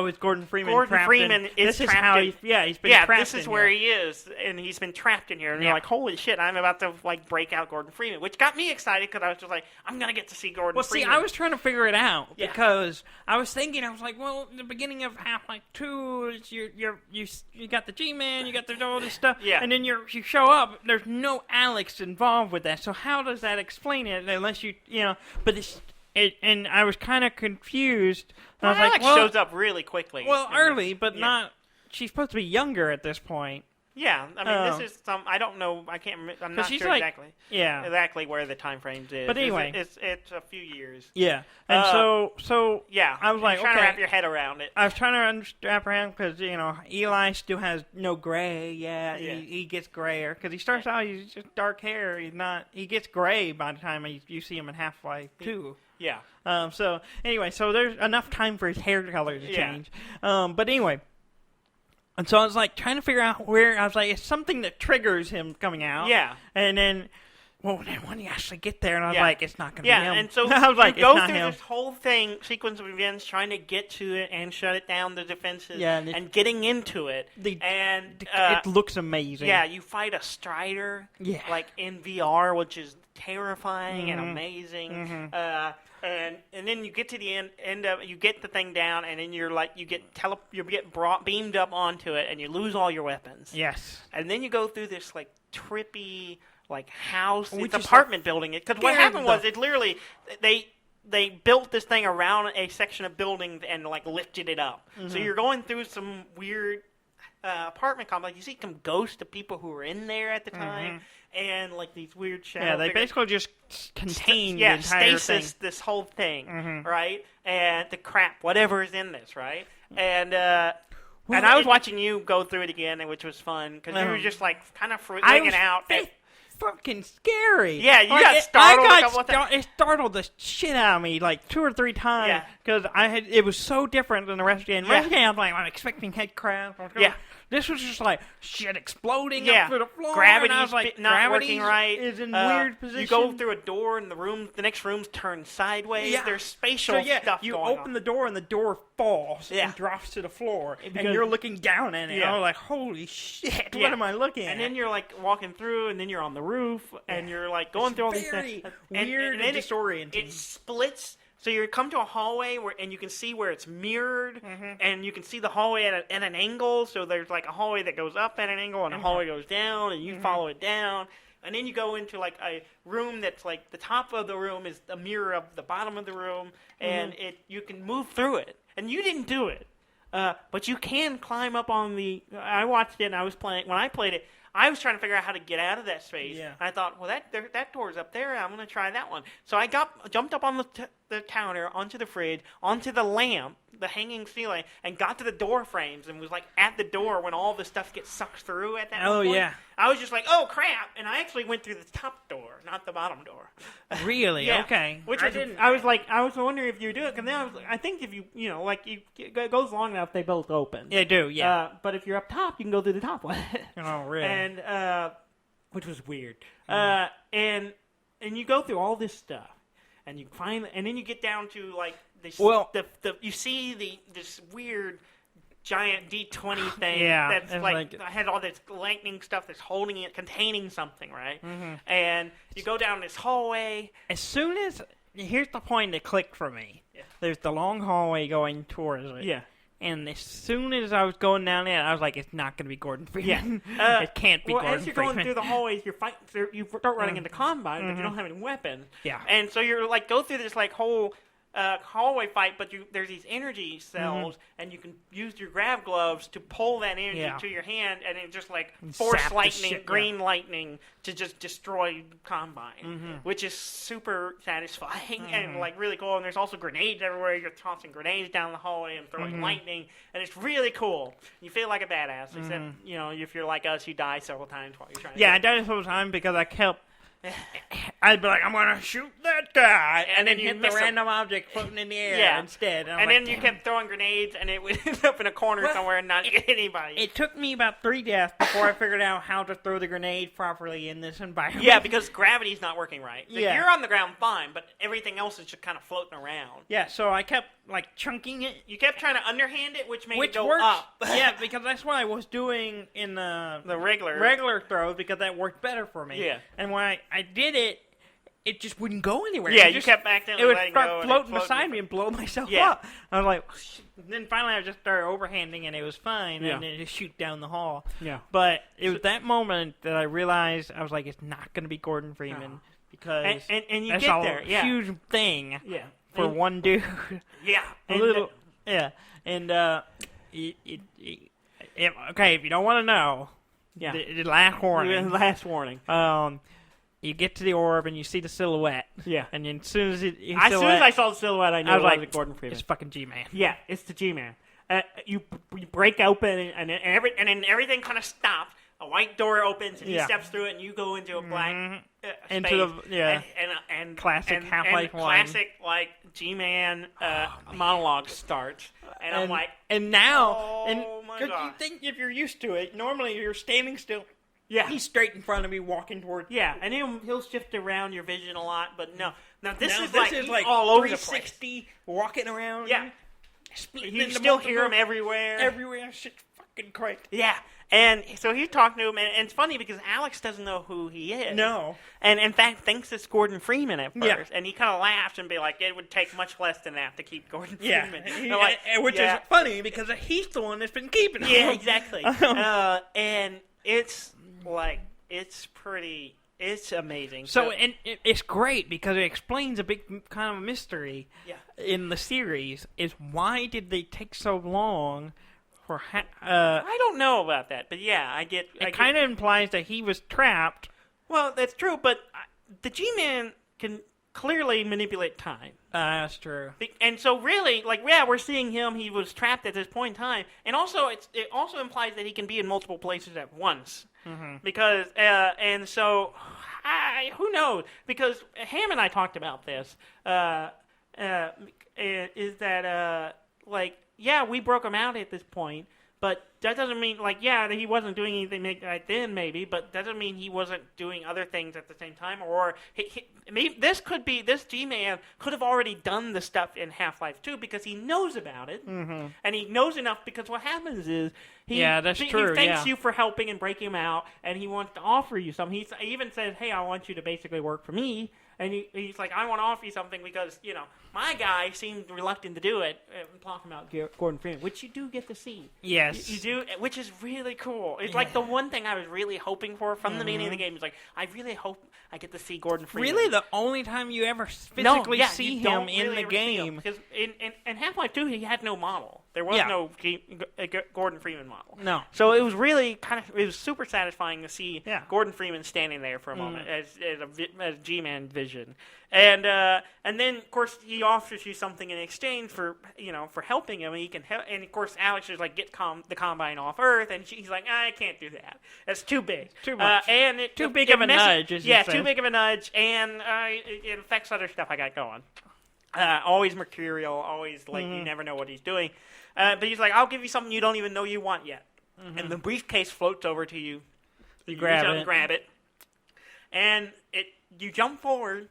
it's Gordon Freeman. Gordon Freeman is this trapped. Is how he's been trapped. Yeah, this is where he is, and he's been trapped in here. And you're like, holy shit, I'm about to break out Gordon Freeman, which got me excited because I was just like, I'm gonna get to see Gordon Freeman. Well, see, I was trying to figure it out because I was thinking, I was like, well, in the beginning of Half-Life 2, you got the G-Man, you got all this stuff, and then you show up. There's no Alyx involved with that, so how does that explain it unless you know? But and I was kind of confused. Well, Alyx shows up really quickly. Well, early, but not. She's supposed to be younger at this point. Yeah, I mean, this is I don't know. I can't. I'm not sure exactly. Yeah. Exactly where the time frames is. But anyway, it's a few years. Yeah, and so yeah, I was like, trying to wrap your head around it. I was trying to wrap around because Eli still has no gray. Yeah. He gets grayer because he starts out he's just dark hair. He's not. He gets gray by the time you see him in Half-Life 2. Yeah. So anyway, so there's enough time for his hair color to change. But anyway. And so I was trying to figure out where, I was like, it's something that triggers him coming out. Yeah. And then, when you actually get there, and I was like, it's not going to be him. Yeah, and so I was like, you go through this whole sequence of events, trying to get to it and shut it down, the defenses, and getting into it. It looks amazing. Yeah, you fight a Strider, in VR, which is terrifying and amazing. And then you get to the end of it, you get the thing down, and then you get beamed up onto it, and you lose all your weapons. Yes. And then you go through this trippy house, it's apartment building. Because what happened was it literally they built this thing around a section of buildings and lifted it up. So you're going through some weird apartment complex. You see some ghosts of people who were in there at the time. And these weird shadows. Yeah, they basically just contain the entire stasis thing. This whole thing, right? And the crap, whatever is in this, right? And and I was watching you go through it again, which was fun because you were just kind of freaking out. Fucking scary. Yeah, you got startled. It startled the shit out of me 2 or 3 times because it was so different than the rest of the game. The rest of the game, I'm expecting head crash. This was just shit exploding up through the floor. Gravity's and not working right. Is in weird position. You go through a door and the next room's turned sideways. There's spatial stuff you going on. You open the door and the door falls and drops to the floor. And you're looking down at it. And I was like, holy shit, what am I looking at? And then you're walking through and then you're on the roof and you're going through all these things. Weird and disorienting. It splits. So you come to a hallway and you can see where it's mirrored, and you can see the hallway at an angle. So there's a hallway that goes up at an angle, and a hallway goes down, and you follow it down. And then you go into a room that's the top of the room is the mirror of the bottom of the room, and you can move through it. And you didn't do it, but you can climb up on the. I watched it, and I was playing. When I played it, I was trying to figure out how to get out of that space. Yeah. And I thought, well, that door's up there. I'm going to try that one. So I jumped up on the counter, onto the fridge, onto the lamp, the hanging ceiling, and got to the door frames and was at the door when all the stuff gets sucked through at that point. Yeah. I was just oh, crap. And I actually went through the top door, not the bottom door. Really? Yeah. Okay. Which I was wondering if you do it, because then I think if it goes long enough, they both open. They do, yeah. But if you're up top, you can go through the top one. Oh, really? And, which was weird. And you go through all this stuff, and you and then you get down to this. Well, you see this weird giant D20 thing. Yeah, that's had all this lightning stuff that's holding it, containing something, right? And you go down this hallway. As soon as here's the point that clicked for me. Yeah. There's the long hallway going towards it. Yeah. And as soon as I was going down there, I was like, it's not going to be Gordon Freeman. It can't be Gordon Freeman. As you're going through the hallways, you start running into combat, but you don't have any weapons. Yeah. And so you're go through this whole hallway fight, but there's these energy cells, and you can use your grab gloves to pull that energy to your hand, and it just force lightning, green lightning, to just destroy Combine, which is super satisfying and really cool. And there's also grenades everywhere. You're tossing grenades down the hallway and throwing lightning, and it's really cool. You feel like a badass, except if you're like us, you die several times while you're trying. Yeah, I died several times because I kept. I'd be like, I'm going to shoot that guy. And then you hit the random object floating in the air instead. And then you kept throwing grenades, and it would end up in a corner somewhere and not get anybody. It took me about 3 deaths before I figured out how to throw the grenade properly in this environment. Yeah, because gravity's not working right. Like, you're on the ground fine, but everything else is just kind of floating around. Yeah, so I kept, chunking it. You kept trying to underhand it, which made it go works, up. Yeah, because that's what I was doing in the regular throws, because that worked better for me. Yeah. And when I did it, it just wouldn't go anywhere. Yeah, you kept accidentally letting go. It would start floating beside me and blow myself up. I was like, and then finally I just started overhanding and it was fine, and then just shoot down the hall. Yeah. But it was that moment that I realized, I was like, it's not going to be Gordon Freeman, because and you that's get there. a huge thing for and, one dude. Yeah. And if you don't want to know, the last warning. Last warning. You get to the orb and you see the silhouette. Yeah. And as soon as I saw the silhouette, I knew it was Gordon Freeman. It's fucking G-Man. Yeah, it's the G-Man. You break open and then everything kind of stops. A white door opens and he steps through it, and you go into a black space. And classic Half-Life 1. Classic G-Man monologue starts, and I'm like, and now, oh my god! You think if you're used to it, normally you're standing still. Yeah, he's straight in front of me, walking toward. Yeah, and he'll shift around your vision a lot, but no. Now this is like all over the place. 360, walking around. Yeah, you still hear him everywhere. Everywhere, shit, fucking crazy. Yeah. And so he's talking to him, and it's funny because Alyx doesn't know who he is. No. And in fact thinks it's Gordon Freeman at first. And he kind of laughs and be like, it would take much less than that to keep Gordon Freeman. Which is funny because he's the one that's been keeping him. Yeah, exactly. And it's it's amazing. So and it's great because it explains a big kind of mystery in the series, is why did they take so long? I don't know about that, but I get... It kind of implies that he was trapped. Well, that's true, but the G-Man can clearly manipulate time. That's true. And so really, we're seeing him, he was trapped at this point in time, and also it also implies that he can be in multiple places at once. Mm-hmm. Because, and so, who knows? Because Ham and I talked about this, is that, we broke him out at this point, but that doesn't mean, that he wasn't doing anything right then, maybe, but that doesn't mean he wasn't doing other things at the same time, or maybe this G-Man could have already done the stuff in Half-Life 2 because he knows about it, and he knows enough because what happens is he thanks you for helping and breaking him out, and he wants to offer you something. He even says, hey, I want you to basically work for me. And he's like, I want to offer you something because, my guy seemed reluctant to do it. I'm talking about Gordon Freeman, which you do get to see. Yes. You do, which is really cool. It's like the one thing I was really hoping for from the beginning of the game. Is like, I really hope I get to see Gordon Freeman. Really? The only time you ever physically see him in the game? Because in Half-Life 2, he had no model. There was no Gordon Freeman model. No. So it was really it was super satisfying to see Gordon Freeman standing there for a moment as a G-Man vision. And then, of course, he offers you something in exchange for helping him. And he can help. And of course, Alyx is like, get the Combine off Earth, and he's like, I can't do that. That's too big. Too much. Too big of a nudge. Too big of a nudge, and it affects other stuff I got going. Always mercurial. Always you never know what he's doing. But he's like, I'll give you something you don't even know you want yet. Mm-hmm. And the briefcase floats over to you. You grab it, and you jump forward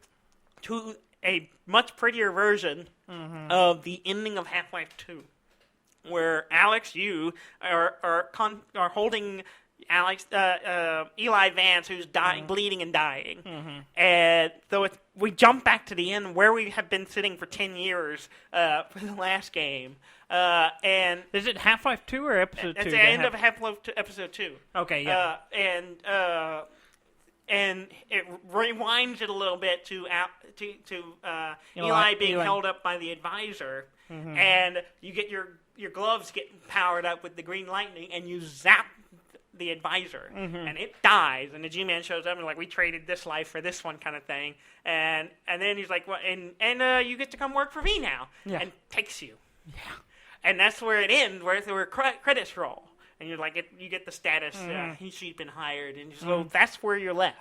to a much prettier version of the ending of Half-Life 2, where Alyx, you are holding Eli Vance, who's bleeding and dying, and so we jump back to the end where we have been sitting for 10 years for the last game. And is it Half-Life 2 or Episode 2? It's the end of Half-Life 2, Episode 2. Okay, yeah. And it rewinds it a little bit to Eli being held up by the advisor, and you get your gloves getting powered up with the green lightning, and you zap the advisor, and it dies, and the G-Man shows up and we traded this life for this one kind of thing, and then he's like, well, and you get to come work for me now, and takes you, and that's where it ends, where credits roll. And you're like, you get the status, he's been hired, and so that's where you're left.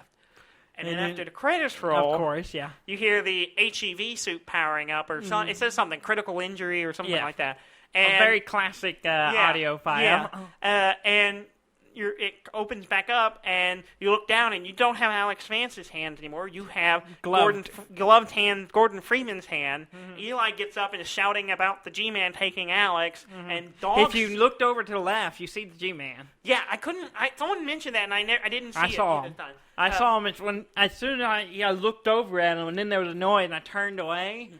And then after the credits roll, of course, you hear the HEV suit powering up, or it says something, critical injury or something like that. And a very classic audio file. Yeah. And it opens back up, and you look down, and you don't have Alyx Vance's hands anymore. You have gloved hand, Gordon Freeman's hand. Eli gets up and is shouting about the G-Man taking Alyx, and dogs. If you looked over to the left, you see the G-Man. Yeah, I couldn't. Someone mentioned that, and I didn't see it. I saw him as soon as I looked over at him, and then there was a noise, and I turned away.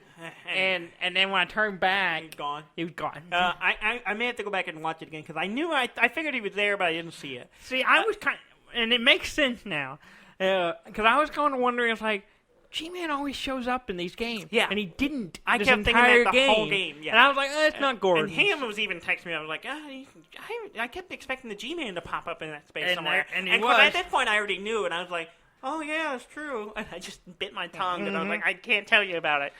And then when I turned back, he was gone. I may have to go back and watch it again because I figured he was there, but I didn't see it. See, I was and it makes sense now because I was kind of wondering, it's like, G-Man always shows up in these games, and he didn't. I kept thinking that the whole game, and I was like, it's not Gordon. And Ham was even texting me. I was like, I kept expecting the G-Man to pop up in that space somewhere. And at that point, I already knew, and I was like, oh, yeah, it's true. And I just bit my tongue, and I was like, I can't tell you about it.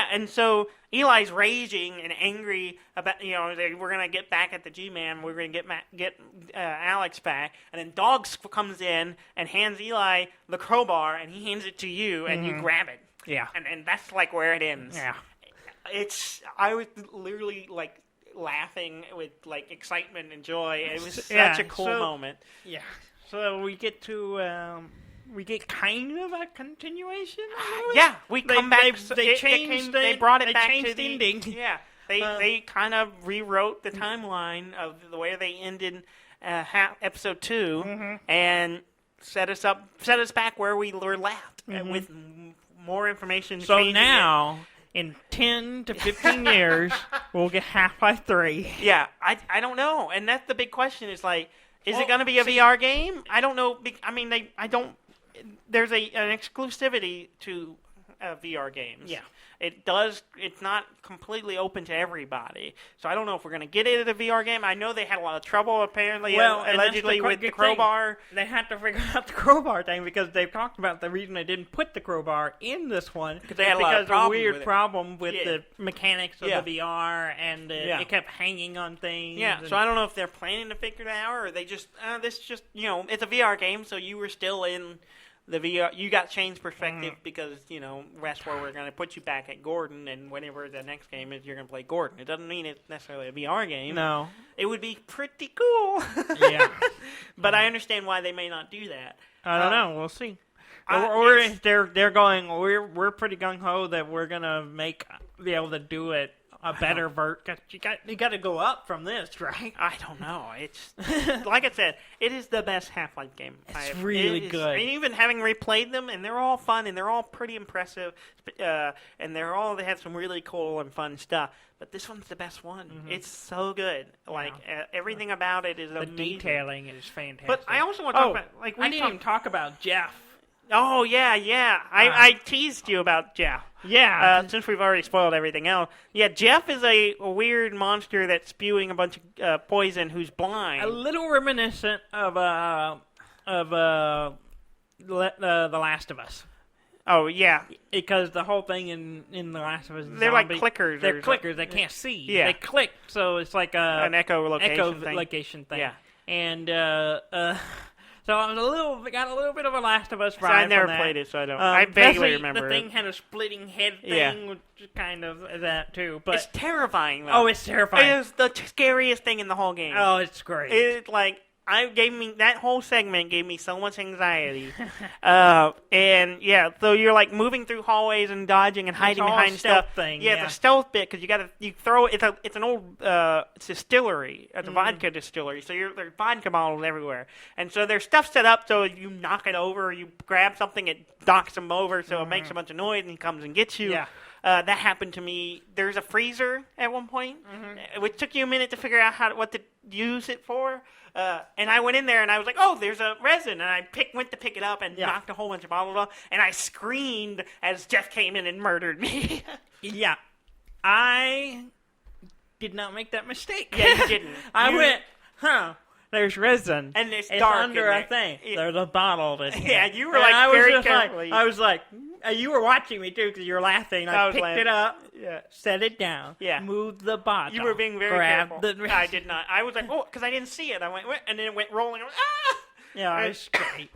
And so Eli's raging and angry about, we're going to get back at the G-Man. We're going to get Alyx back. And then Dogs comes in and hands Eli the crowbar, and he hands it to you, and you grab it. Yeah. And that's, like, where it ends. Yeah. I was literally, like, laughing with, like, excitement and joy. It was such a cool moment. Yeah. So we get to we get kind of a continuation. Yeah, we come back. They brought it back to the ending. Yeah, they kind of rewrote the timeline of the way they ended episode 2 and set us back where we were left with more information. So now, in 10 to 15 years, we'll get Half-Life 3. Yeah, I don't know, and that's the big question. Is like. Is it going to be a VR game? I don't know. I mean, there's an exclusivity to VR games. Yeah. It's not completely open to everybody. So I don't know if we're going to get it at a VR game. I know they had a lot of trouble, apparently, allegedly, with the crowbar. They had to figure out the crowbar thing because they've talked about the reason they didn't put the crowbar in this one. Because they had a weird problem with the mechanics of the VR, and it kept hanging on things. Yeah, so I don't know if they're planning to figure that out, or they just, it's a VR game, so you were still in the VR, you got changed perspective because, that's where we're going to put you back at Gordon, and whenever the next game is, you're going to play Gordon. It doesn't mean it's necessarily a VR game. No. It would be pretty cool. Yeah. But I understand why they may not do that. I don't know. We'll see. Or if they're going, we're pretty gung-ho that we're going to be able to do it a better vert. You got to go up from this, right? I don't know. It's like I said, it is the best Half-Life game. It's really good. And even having replayed them, and they're all fun, and they're all pretty impressive, and they have some really cool and fun stuff. But this one's the best one. It's so good. Like everything about it is amazing. The detailing is fantastic. But I also want to talk about we didn't even talk about Jeff. Oh, yeah. I teased you about Jeff. Yeah. Since we've already spoiled everything else. Yeah, Jeff is a weird monster that's spewing a bunch of poison who's blind. A little reminiscent of The Last of Us. Oh, yeah. Because the whole thing in The Last of Us is they're like clickers. They're clickers. They can't see. Yeah. They click, so it's like an echolocation thing. Yeah. And... So I got a little bit of a Last of Us vibe. So I never played it, so I don't. I vaguely remember. The thing had a splitting head thing, which is kind of that too. But it's terrifying, though. Oh, it's terrifying. It is the scariest thing in the whole game. Oh, it's great. It's like that whole segment gave me so much anxiety. And yeah, so you're like moving through hallways and dodging and hiding behind stuff. Thing, yeah, it's a stealth bit because you throw it. It's an old distillery. It's a vodka distillery. So there's vodka bottles everywhere, and so there's stuff set up so you knock it over, you grab something, it knocks him over, so it makes a bunch of noise and he comes and gets you. Yeah. That happened to me. There's a freezer at one point, which took you a minute to figure out what to use it for. And I went in there and I was like, oh, there's a resin. And I went to pick it up and knocked a whole bunch of bottles off. And I screamed as Jeff came in and murdered me. Yeah. I did not make that mistake. Yeah, you didn't. I went, there's resin. And it's dark under a thing. There's a bottle. Yeah, you were like very carefully. I was like, you were watching me too because you were laughing. I picked it up, set it down, moved the bottle. You were being very careful. I did not. I was like, oh, because I didn't see it. I went, and then it went rolling. I went, ah! Yeah, it's great.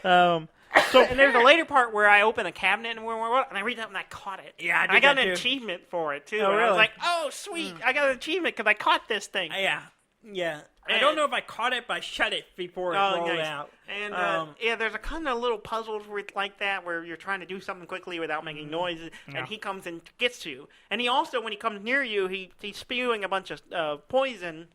And there's a later part where I open a cabinet and I read that and I caught it. Yeah, I got an achievement for it too. Oh, really? I was like, oh sweet, I got an achievement because I caught this thing. Yeah. I don't know if I caught it, but I shut it before it rolled out. And there's a kind of little puzzles like that where you're trying to do something quickly without making noises, and he comes and gets you. And he also, when he comes near you, he's spewing a bunch of poison,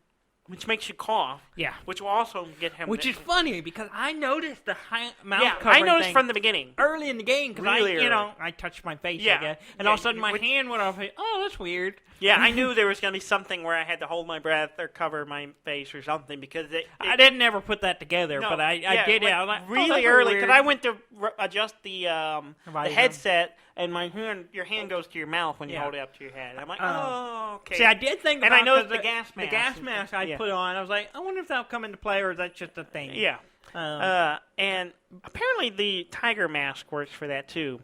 which makes you cough. Yeah. Which will also get him. Which is funny because I noticed the mouth Yeah, covering I noticed thing from the beginning. early in the game because Really I touched my face, I guess, and all of a sudden my hand went off. Oh, that's weird. Yeah, I knew there was going to be something where I had to hold my breath or cover my face or something because I didn't ever put that together, but I did it. I was like, really early because I went to adjust the headset, and your hand goes to your mouth when you hold it up to your head. I'm like, oh, okay. See, I did think about and I know the gas mask. The gas mask I put on. I was like, I wonder if that'll come into play or is that just a thing? Yeah. And apparently the tiger mask works for that too.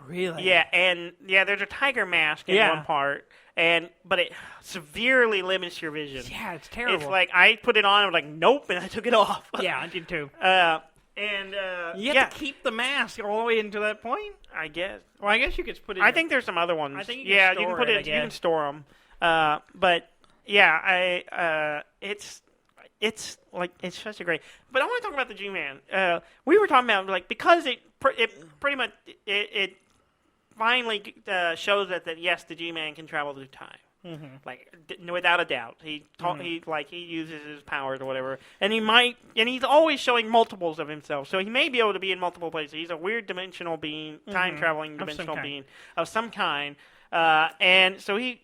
Really? Yeah, and there's a tiger mask in one part, but it severely limits your vision. Yeah, it's terrible. It's like I put it on, I was like, nope, and I took it off. Yeah, I did too. You have to keep the mask all the way into that point. I guess. Well, I guess you could put it. I think there's some other ones. I think you can put it. You can store them. But yeah, it's such a great. But I want to talk about the G-Man. We were talking about because it pretty much it finally shows that yes, the G-Man can travel through time. Mm-hmm. Like without a doubt, he uses his powers or whatever, and he's always showing multiples of himself. So he may be able to be in multiple places. He's a weird dimensional being, time traveling dimensional being of some kind, and so you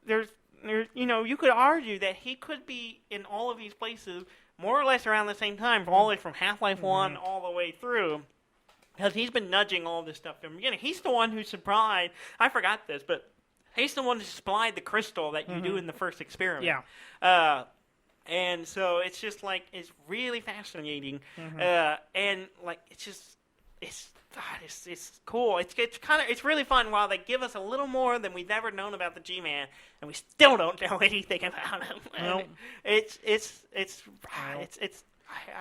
could argue that he could be in all of these places more or less around the same time, all the way from Half-Life 1 all the way through. Because he's been nudging all this stuff from the beginning. He's the one who supplied. I forgot this, but he's the one who supplied the crystal that you do in the first experiment. Yeah. And so it's just like it's really fascinating, and like it's cool. It's really fun. While they give us a little more than we've ever known about the G-Man, and we still don't know anything about him. Nope. I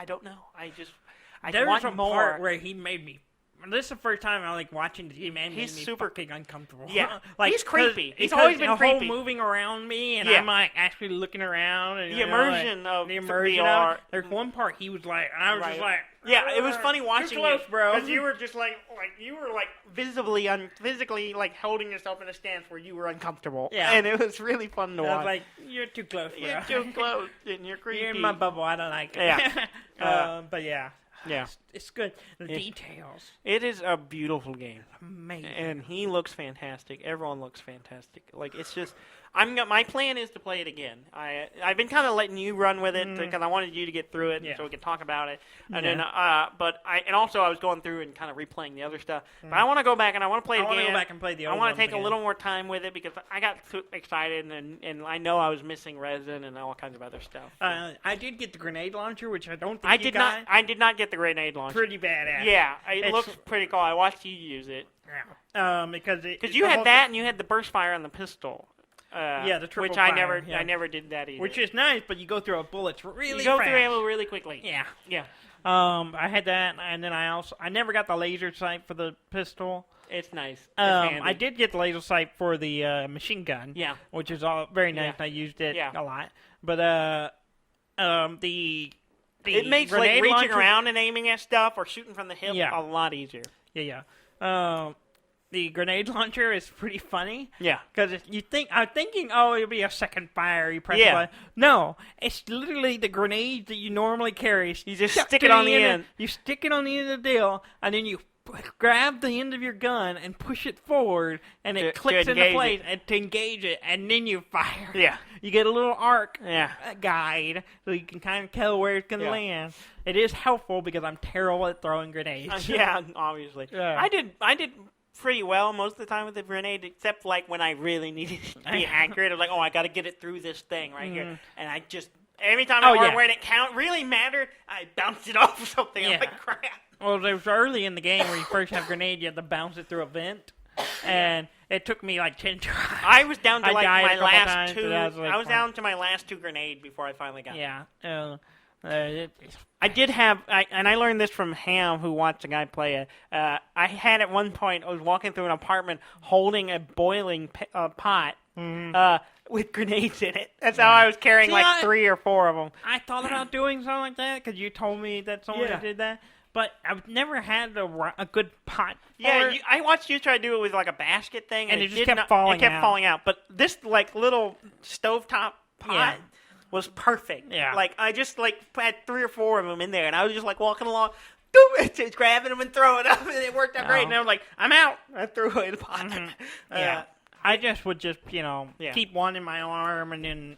don't know. I there want was a more. part where he made me. This is the first time I like watching the G-Man. He's made me super fucking uncomfortable. Yeah, like he's creepy. He's because always been creepy. The whole moving around me, and I'm like actually looking around. And, the immersion of VR. There's one part he was like, and I was just like, yeah, it was funny watching too close, bro. Because you were just like you were physically like holding yourself in a stance where you were uncomfortable. Yeah, and it was really fun to watch. I was like, you're too close, bro. You're too close, and you're creepy. You're in my bubble. I don't like it. Yeah, but yeah. Yeah, it's good. The details. It is a beautiful game. Amazing. And he looks fantastic. Everyone looks fantastic. Like it's just, my plan is to play it again. I've been kind of letting you run with it because I wanted you to get through it so we could talk about it. And then, also I was going through and kind of replaying the other stuff. But I want to go back and I want to play it again. I want to go back and play the old I want to take a little more time with it because I got too excited and I know I was missing resin and all kinds of other stuff. I did get the grenade launcher, which I don't think I did not get the grenade launcher. Pretty badass. Yeah, it looks pretty cool. I watched you use it. Yeah. Because you had that and you had the burst fire on the pistol. The triple which fire, I never did that either. Which is nice, but you go through bullets really fast. You go through ammo really quickly. Yeah. Yeah. I had that, and then I never got the laser sight for the pistol. It's nice. It's I did get the laser sight for the machine gun. Yeah. Which is all very nice. Yeah. I used it a lot. But it makes like reaching around and aiming at stuff or shooting from the hip a lot easier. Yeah. The grenade launcher is pretty funny. Yeah. Because I'm thinking, it'll be a second fire. You press the button. No, it's literally the grenade that you normally carry. You just stick it on the end. You stick it on the end of the deal, and then you grab the end of your gun and push it forward, and it clicks into place to engage it, and then you fire. Yeah. You get a little arc guide, so you can kind of tell where it's going to land. It is helpful because I'm terrible at throwing grenades. Obviously. Yeah. I did pretty well most of the time with the grenade, except like when I really needed it to be accurate. I was like, I got to get it through this thing right here, and I just every time when it really mattered, I bounced it off something. I'm like, crap. Well, it was early in the game where you first have a grenade, you have to bounce it through a vent, and it took me like 10 tries. I was down to my last two. I was down to my last two grenades before I finally got it. Yeah. I did have, and I learned this from Ham, who watched a guy play it. I had at one point, I was walking through an apartment holding a boiling pot with grenades in it. That's how I was carrying 3 or 4 of them. I thought about doing something like that because you told me that someone did that. But I've never had a good pot. I watched you try to do it with like a basket thing, and it just kept falling out. It kept falling out. But this like little stovetop pot was perfect. Yeah. Like I just had 3 or 4 of them in there, and I was just like walking along, just grabbing them and throwing them, and it worked out great. And I was like, I'm out. I threw away the pot. Mm-hmm. I just would keep one in my arm, and then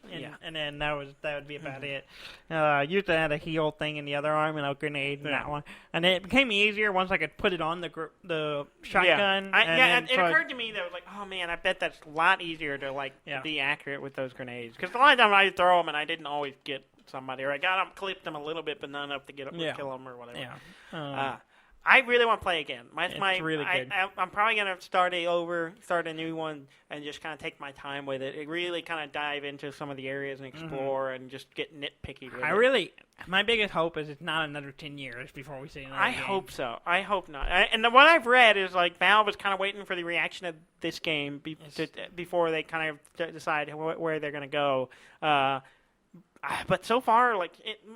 that would be about it. Usually I had a heal thing in the other arm and a grenade in that one, and it became easier once I could put it on the shotgun. It occurred to me that I was like, oh man, I bet that's a lot easier to be accurate with those grenades, because a lot of times I throw them and I didn't always get somebody, or I got them, clipped them a little bit, but not enough to get them to kill them or whatever. Yeah. I really want to play again. It's really good. I'm probably going to start a new one, and just kind of take my time with it. Really kind of dive into some of the areas and explore and just get nitpicky with it. My biggest hope is it's not another 10 years before we see another game. Hope so. I hope not. And what I've read is Valve is kind of waiting for the reaction of this game before they kind of decide where they're going to go. But so far,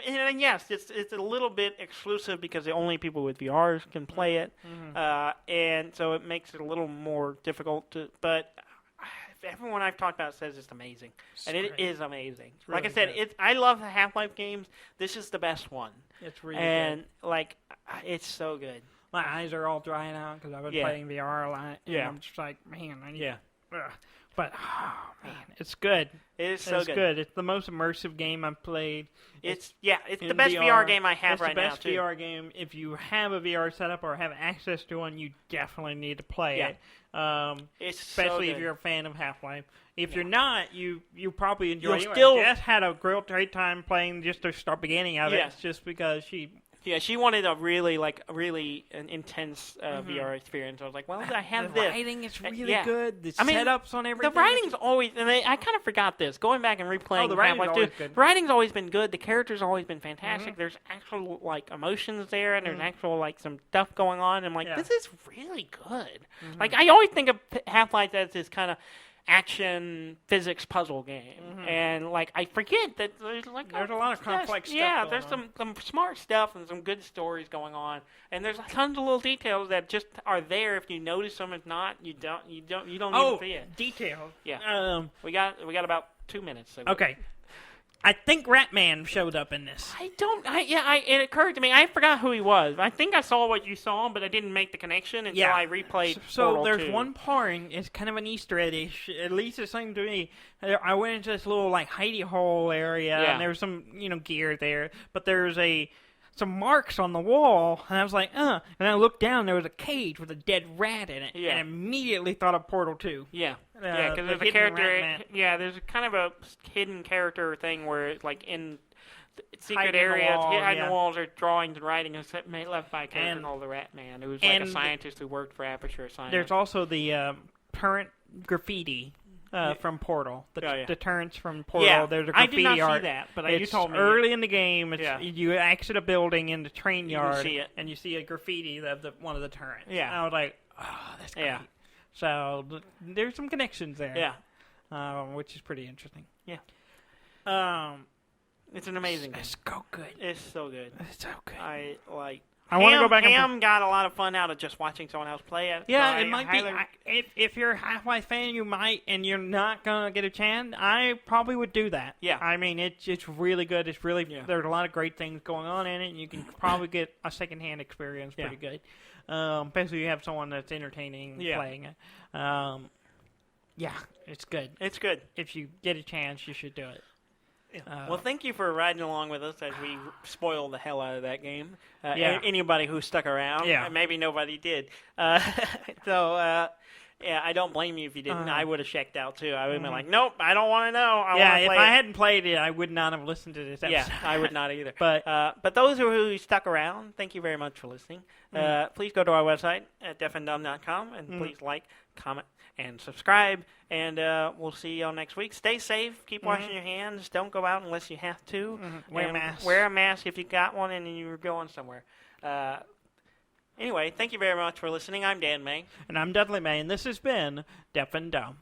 and yes, it's a little bit exclusive because the only people with VRs can play it, and so it makes it a little more difficult to. But everyone I've talked about says it's amazing, and it is amazing. Really like I said, I love the Half-Life games. This is the best one. It's really good. And it's so good. My eyes are all drying out because I've been playing VR a lot. And I'm just like, man, I need. But, man, it's good. It is so good. It's the most immersive game I've played. It's the best VR game I have right now, too. It's the best VR game. If you have a VR setup or have access to one, you definitely need to play it. Especially if you're a fan of Half-Life. If you're not, you probably enjoy it. Jess had a great time playing just the beginning of it, just because she... Yeah, she wanted a really an intense VR experience. I was like, well, I have the this. The writing is really good. The setups on everything. The writing's always, and I kind of forgot this. Going back and replaying the writing's always good. The writing's always been good. The characters always been fantastic. There's actual emotions there, and there's actual some stuff going on. And I'm like, this is really good. I always think of Half-Life as this kind of action physics puzzle game, and I forget that there's a lot of complex stuff. Yeah, there's some smart stuff and some good stories going on, and there's tons of little details that just are there. If you notice them, if not, you don't even see it. Details. Yeah. We got about 2 minutes. So okay. I think Ratman showed up in this. It occurred to me. I forgot who he was. I think I saw what you saw, but I didn't make the connection until I replayed So Portal there's 2. one part, it's kind of an Easter egg-ish. At least it seemed to me. I went into this little hidey hole area, and there was some gear there, but there's some marks on the wall, and I was like, and I looked down, there was a cage with a dead rat in it, and immediately thought of Portal 2. Yeah, because there's a character, there's kind of a hidden character thing where it's in secret areas, hiding the walls, are drawings and writing left by a character called the Rat Man, who's a scientist who worked for Aperture Science. There's also the current graffiti from Portal. The deterrence from Portal. Yeah, there's a graffiti I did not art. see that, but you told me. Early in the game, you exit a building in the train yard, see it. and you see a graffiti of one of the turrets. Yeah. And I was like, oh, that's great. Yeah. So there's some connections there. Yeah. Which is pretty interesting. Yeah. It's an amazing game. It's so good. It's so good. It's so good. I want to go back and got a lot of fun out of just watching someone else play it. Yeah, it might be. If you're a Half-Life fan, you might, and you're not gonna get a chance. I probably would do that. Yeah, I mean, it's really good. It's really there's a lot of great things going on in it, and you can probably get a secondhand experience pretty good. Especially if you have someone that's entertaining playing it. It's good. It's good. If you get a chance, you should do it. Well, thank you for riding along with us as we spoiled the hell out of that game. Anybody who stuck around, maybe nobody did. Yeah, I don't blame you if you didn't. I would have checked out too. I would have been Mm-hmm. like, nope, I don't want to know. If I hadn't played it, I would not have listened to this episode. Yeah, I would not either. But those who stuck around, thank you very much for listening. Please go to our website at deafandumb.com and please like, comment, and subscribe. And we'll see y'all next week. Stay safe. Keep washing your hands. Don't go out unless you have to. Wear a mask. Wear a mask if you got one and you're going somewhere. Anyway, thank you very much for listening. I'm Dan May. And I'm Dudley May, and this has been Deaf and Dumb.